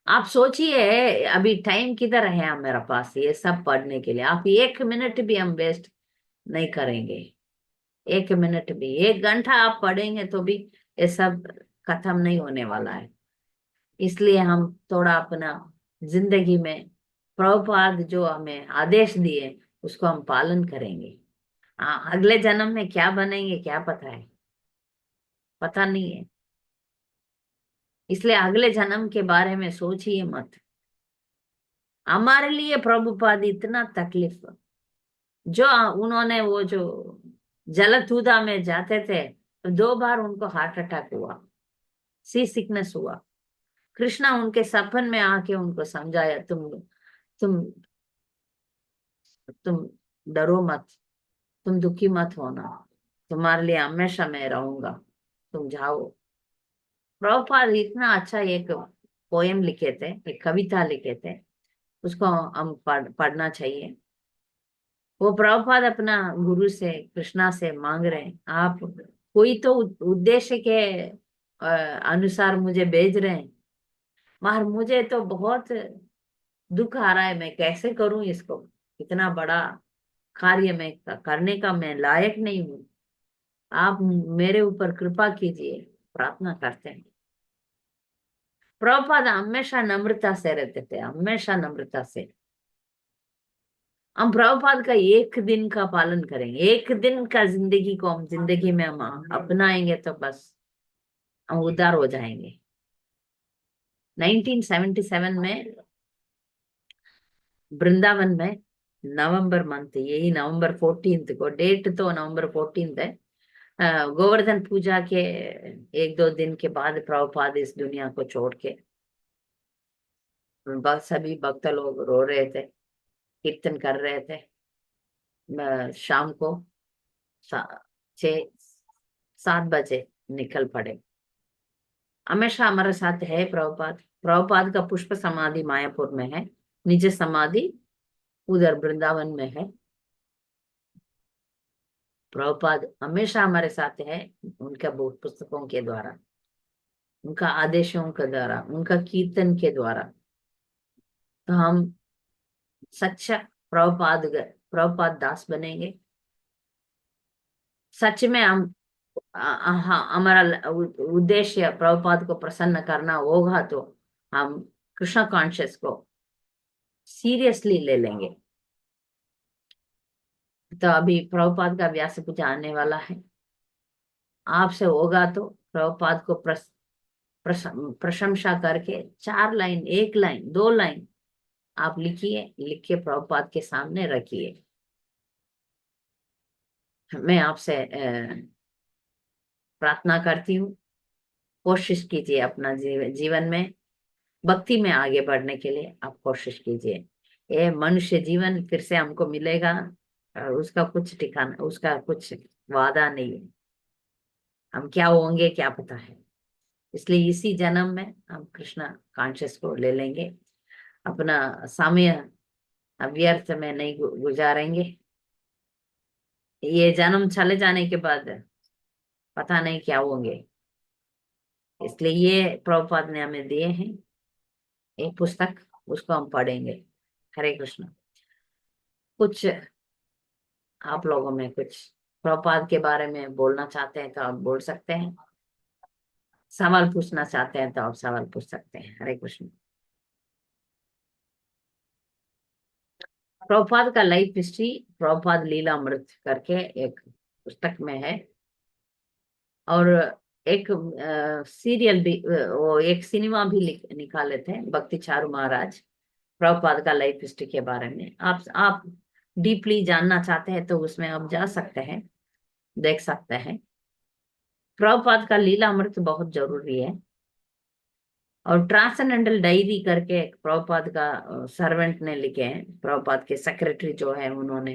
आप सोचिए अभी टाइम किधर है मेरा पास ये सब पढ़ने के लिए। आप एक मिनट भी हम वेस्ट नहीं करेंगे। एक मिनट भी, 1 घंटा आप पढ़ेंगे तो भी ये सब खत्म नहीं होने वाला है। इसलिए हम थोड़ा अपना जिंदगी में प्रभुपाद जो हमें आदेश दिए उसको हम पालन करेंगे। अगले जन्म में क्या बनेंगे क्या पता है, पता नहीं है। इसलिए अगले जन्म के बारे में सोचिए मत। हमारे लिए प्रभुपाद इतना तकलीफ, जो उन्होंने वो जो जलतूदा में जाते थे तो 2 बार उनको हार्ट अटैक हुआ, सी सिकनेस हुआ। कृष्णा उनके सपन में आके उनको समझाया, तुम तुम डरो मत, तुम दुखी मत होना, तुम्हारे लिए हमेशा मैं रहूंगा, तुम जाओ। प्रभुपाद इतना अच्छा एक पोयम लिखे थे, एक कविता लिखे थे, उसको हम पढ़ना चाहिए। वो प्रभुपाद अपना गुरु से, कृष्णा से मांग रहे हैं, आप कोई तो उद्देश्य के अनुसार मुझे भेज रहे हैं, मगर मुझे तो बहुत दुख आ रहा है, मैं कैसे करूं इसको? इतना बड़ा कार्य मैं करने का मैं लायक नहीं हूँ, आप मेरे ऊपर कृपा कीजिए, प्रार्थना करते हैं। प्रभुपाद हमेशा नम्रता से रहते थे, हमेशा नम्रता से। हम प्रभुपाद का एक दिन का पालन करेंगे, एक दिन का जिंदगी को हम जिंदगी में हम अपनाएंगे तो बस हम उद्धार हो जाएंगे। 1977 में वृंदावन में नवंबर मंथ, यही नवंबर 14 को, डेट तो नवंबर 14 है। गोवर्धन पूजा के 1-2 दिन के बाद प्रभुपाद इस दुनिया को छोड़ के, सभी भक्त लोग रो रहे थे, कीर्तन कर रहे थे। शाम को 6-7 बजे निकल पड़े। हमेशा हमारे साथ है प्रभुपाद। प्रभुपाद का पुष्प समाधि मायापुर में है, निज समाधि उधर वृंदावन में है। प्रभुपाद हमेशा हमारे साथ है, उनका पुस्तकों के द्वारा, उनका आदेशों के द्वारा, उनका कीर्तन के द्वारा। तो हम सच्चा प्रभुपाद प्रभुपाद दास बनेंगे। सच में हम हाँ, हमारा उद्देश्य प्रभुपाद को प्रसन्न करना होगा तो हम कृष्ण कॉन्शियस को सीरियसली ले लेंगे। तो अभी प्रभुपाद का व्यास पूजा आने वाला है। आपसे होगा तो प्रभुपाद को प्रशंसा करके 4 लाइन, 1 लाइन, 2 लाइन आप लिखिए, लिख के प्रभुपाद के सामने रखिए। मैं आपसे प्रार्थना करती हूँ, कोशिश कीजिए अपना जीवन में भक्ति में आगे बढ़ने के लिए आप कोशिश कीजिए। ये मनुष्य जीवन फिर से हमको मिलेगा, उसका कुछ ठिकाना, उसका कुछ वादा नहीं है। हम क्या होंगे क्या पता है। इसलिए इसी जन्म में हम कृष्णा कॉन्शियस को ले लेंगे, अपना समय व्यर्थ में नहीं गुजारेंगे। ये जन्म चले जाने के बाद पता नहीं क्या होंगे। इसलिए ये प्रभुपाद ने हमें दिए हैं एक पुस्तक, उसको हम पढ़ेंगे। हरे कृष्ण। कुछ आप लोगों में कुछ प्रभुपाद के बारे में बोलना चाहते हैं तो आप बोल सकते हैं, सवाल पूछना चाहते हैं तो आप सवाल पूछ सकते हैं। हरे कृष्ण। प्रभुपाद का लाइफ हिस्ट्री प्रभुपाद लीलामृत करके एक पुस्तक में है, और एक सीरियल भी, वो एक सिनेमा भी निकाले थे भक्ति चारू महाराज, प्रभुपाद का लाइफ हिस्ट्री के बारे में। आप डीपली जानना चाहते हैं तो उसमें आप जा सकते हैं, देख सकते हैं। प्रभुपाद का लीलामृत बहुत जरूरी है। और ट्रांसेंडेंटल डायरी करके एक प्रभुपाद का सर्वेंट ने लिखे हैं, प्रभुपाद के सेक्रेटरी जो है उन्होंने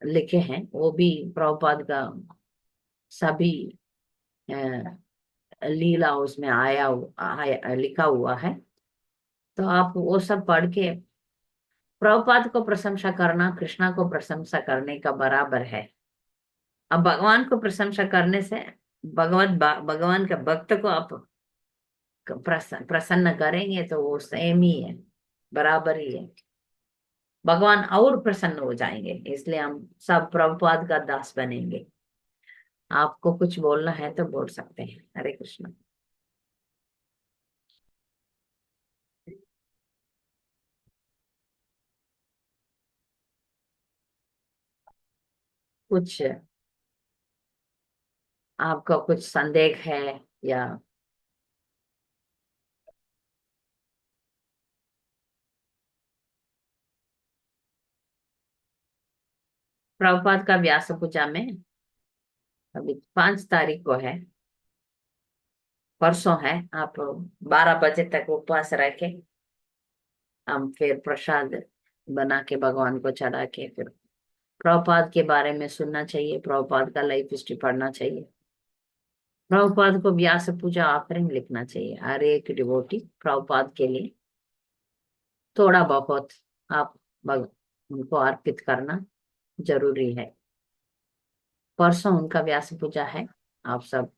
लिखे हैं, वो भी प्रभुपाद का सभी लीला उसमें लिखा हुआ है। तो आप वो सब पढ़ के प्रभुपाद को प्रशंसा करना कृष्णा को प्रशंसा करने का बराबर है। अब भगवान को प्रशंसा करने से भगवान के भक्त को आप प्रसन्न करेंगे तो वो सेम ही है, बराबर ही है। भगवान और प्रसन्न हो जाएंगे, इसलिए हम सब प्रभुपाद का दास बनेंगे। आपको कुछ बोलना है तो बोल सकते हैं। हरे कृष्ण। कुछ आपका कुछ संदेह है या प्रभुपाद का व्यास पूजा में अभी 5 तारीख को है, परसों है। आप 12 बजे तक उपवास रखे, हम फिर प्रसाद बना के भगवान को चढ़ा के फिर प्रभुपाद के बारे में सुनना चाहिए, प्रभुपाद का लाइफ हिस्ट्री पढ़ना चाहिए, प्रभुपाद को व्यास पूजा ऑफरिंग लिखना चाहिए। हर एक डिवोटी प्रभुपाद के लिए थोड़ा बहुत आप उनको अर्पित करना जरूरी है। परसों उनका व्यास पूजा है, आप सब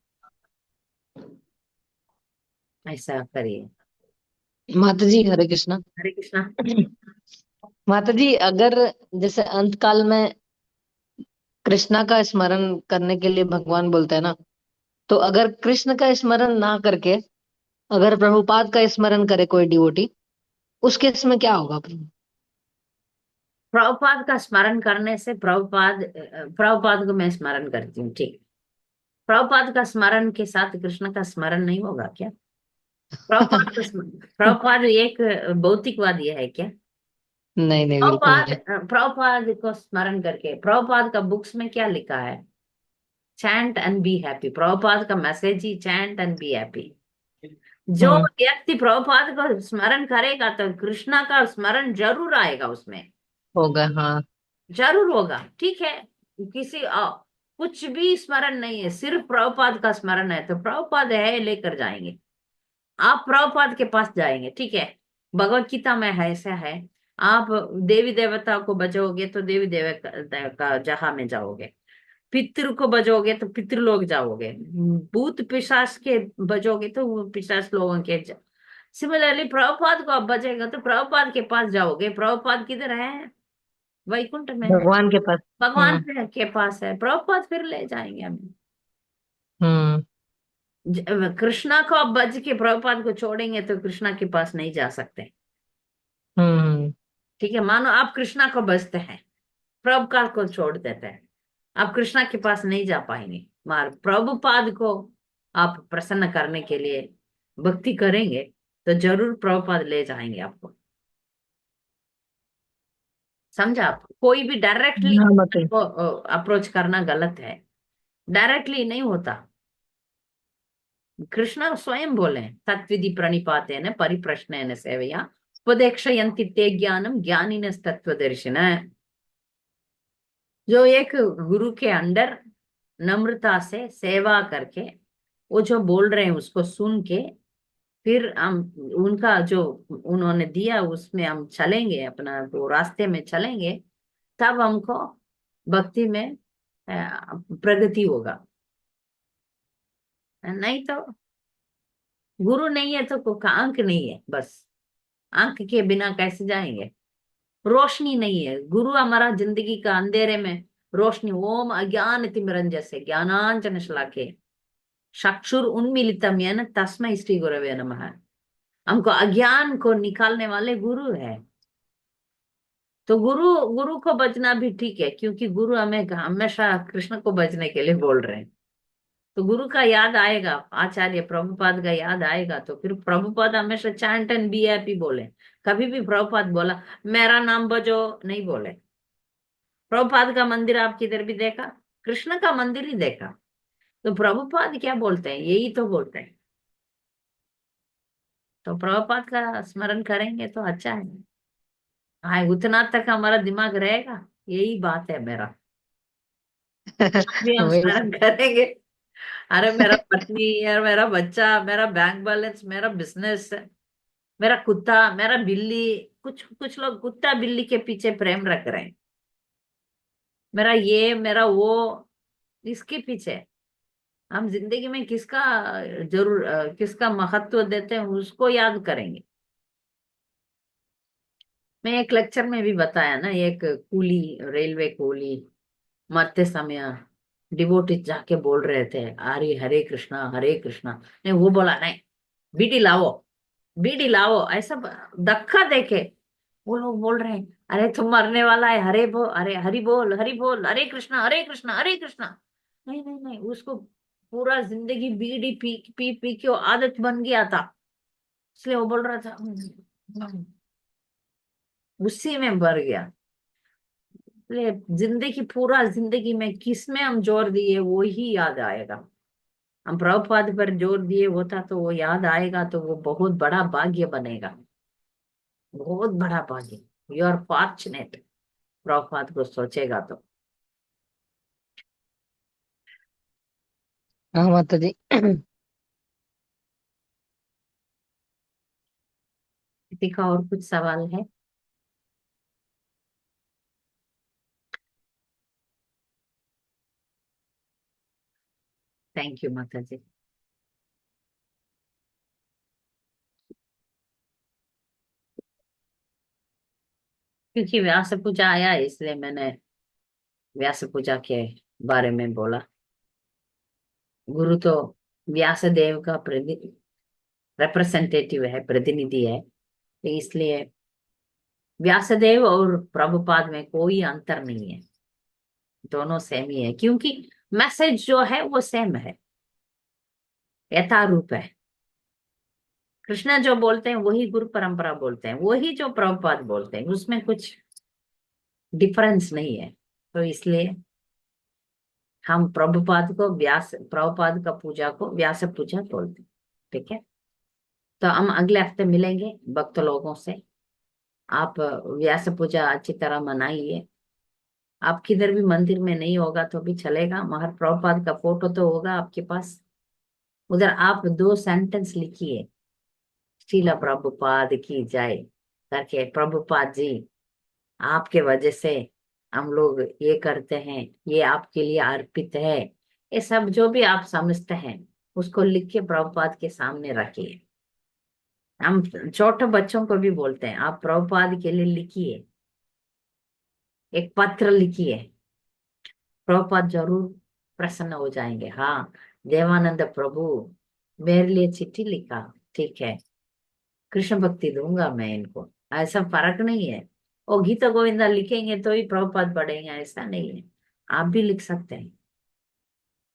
ऐसा करिए। माता जी हरे कृष्णा। हरे कृष्णा। माता जी, अगर जैसे अंत काल में कृष्णा का स्मरण करने के लिए भगवान बोलते हैं ना, तो अगर कृष्ण का स्मरण ना करके अगर प्रभुपाद का स्मरण करे कोई डिवोटी, उस केस में क्या होगा प्रभु? प्रभुपाद का स्मरण करने से प्रभुपाद को मैं स्मरण करती हूँ, ठीक। प्रभुपाद का स्मरण के साथ कृष्ण का स्मरण नहीं होगा क्या? प्रभुपाद एक भौतिकवादी है क्या? नहीं नहीं, बिल्कुल प्रभुपाद नहीं। प्रभुपाद को स्मरण करके, प्रभुपाद का बुक्स में क्या लिखा है? Chant and be happy. Prabhupada का मैसेज ही चैंट एंड बी हैप्पी। जो हम्म। व्यक्ति प्रभुपाद को स्मरण करेगा तो कृष्णा का स्मरण जरूर आएगा उसमें, होगा, हाँ। जरूर होगा, ठीक है। किसी कुछ भी स्मरण नहीं है, सिर्फ प्रभुपाद का स्मरण है तो प्रभुपाद है लेकर जाएंगे, आप प्रभुपाद के पास जाएंगे, ठीक है। भगवत गीता में है, ऐसा है। आप देवी देवता को बजोगे तो देवी देवता का जहां में जाओगे, पितृ को बजोगे तो पितृलोक जाओगे, भूत पिशाच के बजोगे तो वो पिशाच लोगों के सिमिलरली प्रभुपाद को आप बजेगा तो प्रभुपाद के पास जाओगे। प्रभुपाद किधर है? वैकुंठ में है, भगवान के पास। भगवान हम्म। के पास है। प्रभुपाद फिर ले जाएंगे हमें। हम्म। कृष्णा को अब बज के प्रभुपाद को छोड़ेंगे तो कृष्णा के पास नहीं जा सकते। हम्म। ठीक है, मानो आप कृष्णा को बजते हैं, प्रभुपाद को छोड़ देते हैं, आप कृष्णा के पास नहीं जा पाएंगे। मार प्रभुपाद को आप प्रसन्न करने के लिए भक्ति करेंगे तो जरूर प्रभुपाद ले जाएंगे आपको। समझा? आप कोई भी डायरेक्टली हाँ माता जी। को अप्रोच करना गलत है, डायरेक्टली नहीं होता। कृष्ण स्वयं बोले तत्विधि प्रणिपातेन परिप्रश्नेन सेवया उपदेक्षयन्ति ते ज्ञानम ज्ञानिनस्तत्वदर्शिन। जो एक गुरु के अंडर नम्रता से सेवा करके वो जो बोल रहे हैं उसको सुन के फिर हम उनका जो उन्होंने दिया उसमें हम चलेंगे, अपना वो रास्ते में चलेंगे, तब हमको भक्ति में प्रगति होगा। नहीं तो गुरु नहीं है तो आंख नहीं है, बस आंख के बिना कैसे जाएंगे? रोशनी नहीं है, गुरु हमारा जिंदगी का अंधेरे में रोशनी। ओम अज्ञान तिमिरंजस्य ज्ञानांजन शलाके चक्षुर उन्मीलितम येन तस्मै श्री गुरवे नमः। हमको अज्ञान को निकालने वाले गुरु है। तो गुरु गुरु को बजना भी ठीक है, क्योंकि गुरु हमें हमेशा कृष्ण को बजने के लिए बोल रहे हैं। तो गुरु का याद आएगा, आचार्य प्रभुपाद का याद आएगा तो फिर प्रभुपाद हमेशा चैंट एंड बी हैप्पी बोले। कभी भी प्रभुपाद बोला मेरा नाम बजो नहीं बोले। प्रभुपाद का मंदिर आप किधर भी देखा? कृष्ण का मंदिर ही देखा। तो प्रभुपाद क्या बोलते हैं? यही तो बोलते हैं। तो प्रभुपाद का स्मरण करेंगे तो अच्छा है। हाँ, उतना तक हमारा दिमाग रहेगा, यही बात है मेरा। भी हम वही। स्मरण करेंगे। अरे मेरा पत्नी यार, मेरा बच्चा, मेरा बैंक बैलेंस, मेरा बिजनेस, मेरा कुत्ता, मेरा बिल्ली। कुछ कुछ लोग कुत्ता बिल्ली के पीछे प्रेम रख रहे हैं। मेरा ये मेरा वो, इसके पीछे हम जिंदगी में किसका जरूर किसका महत्व देते हैं उसको याद करेंगे। मैं एक लेक्चर में भी बताया ना, एक कूली, रेलवे कूली मरते समय डिवोटी जाके बोल रहे थे अरे हरे कृष्णा हरे कृष्णा। नहीं, वो बोला नहीं, बीड़ी लाओ, बीड़ी लाओ, ऐसा धक्का देके वो लोग बोल रहे हैं अरे तुम मरने वाला है, हरे बोल, अरे हरि बोल, हरि बोल, हरे कृष्णा हरे कृष्णा हरे कृष्णा। नहीं नहीं नहीं, उसको पूरा जिंदगी बीड़ी पी पी पी के वो आदत बन गया था, इसलिए वो बोल रहा था उसी में भर गया। इसलिए जिंदगी, पूरा जिंदगी में किस में हम जोर दिए वो ही याद आएगा। हम प्रभुपाद पर जोर दिए होता तो वो याद आएगा तो वो बहुत बड़ा भाग्य बनेगा, बहुत बड़ा भाग्य। यू आर फॉर्चुनेट, प्रभुपाद को सोचेगा तो। हाँ माता जी। किसी का और कुछ सवाल है? थैंक यू माता जी। क्योंकि व्यास पूजा आया है, इसलिए मैंने व्यास पूजा के बारे में बोला। गुरु तो व्यास देव का रिप्रेजेंटेटिव है, प्रतिनिधि है, तो इसलिए व्यासदेव और प्रभुपाद में कोई अंतर नहीं है, दोनों सेम ही है, क्योंकि मैसेज जो है वो सेम है, यथारूप है। कृष्ण जो बोलते हैं वही गुरु परंपरा बोलते हैं, वही जो प्रभुपाद बोलते हैं, उसमें कुछ डिफरेंस नहीं है। तो इसलिए हम प्रभुपाद को व्यास, प्रभुपाद का पूजा को व्यास पूजा बोलते हैं। ठीक है, तो हम अगले हफ्ते मिलेंगे भक्त लोगों से। आप व्यास पूजा अच्छी तरह मनाइए। आप किधर भी मंदिर में नहीं होगा तो भी चलेगा, मगर प्रभुपाद का फोटो तो होगा आपके पास, उधर आप 2 सेंटेंस लिखिए, श्रीला प्रभुपाद की जय करके। प्रभुपाद जी, आपके वजह से हम लोग ये करते हैं, ये आपके लिए अर्पित है, ये सब जो भी आप समझते हैं उसको लिख के प्रभुपाद के सामने रखिए। हम छोटे बच्चों को भी बोलते हैं आप प्रभुपाद के लिए लिखिए। एक पत्र लिखिए, प्रभुपाद जरूर प्रसन्न हो जाएंगे। हाँ, देवानंद प्रभु मेरे लिए चिट्ठी लिखा, ठीक है, कृष्ण भक्ति दूंगा मैं इनको, ऐसा फर्क नहीं है। वो गीता गोविंदा लिखेंगे तो ही प्रभुपाद बढ़ेंगे, ऐसा नहीं है। आप भी लिख सकते हैं,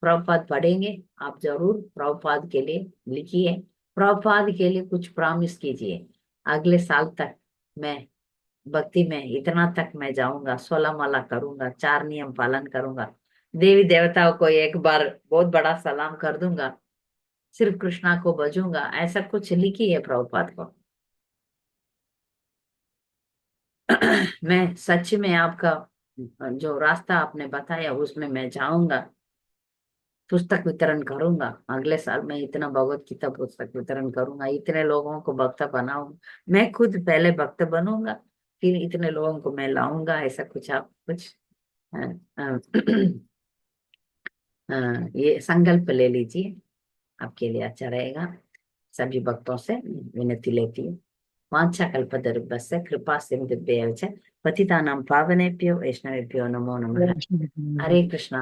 प्रभुपाद पढ़ेंगे, आप जरूर प्रभुपाद के लिए लिखिए, प्रभुपाद के लिए कुछ प्रॉमिस कीजिए, अगले साल तक मैं भक्ति में इतना तक मैं जाऊंगा, 16 माला करूंगा, 4 नियम पालन करूंगा, देवी देवताओं को एक बार बहुत बड़ा सलाम कर दूंगा, सिर्फ कृष्णा को बजूंगा, ऐसा कुछ लिखिए प्रभुपाद को। मैं सच में आपका जो रास्ता आपने बताया उसमें मैं जाऊंगा, पुस्तक वितरण करूंगा, अगले साल मैं इतना भगवत गीता पुस्तक वितरण करूंगा, इतने लोगों को भक्त बनाऊंगा, मैं खुद पहले भक्त बनूंगा, फिर इतने लोगों को मैं लाऊंगा, ऐसा कुछ आप कुछ अ, अ, ये संकल्प ले लीजिए, आपके लिए अच्छा रहेगा। सभी भक्तों से विनती लेती हूँ। वाञ्छाकल्पतरुभ्यश्च कृपा सिन्धुभ्येव च पतितानां पावनेभ्यो वैष्णवेभ्यो नमो नमः। हरे कृष्णा।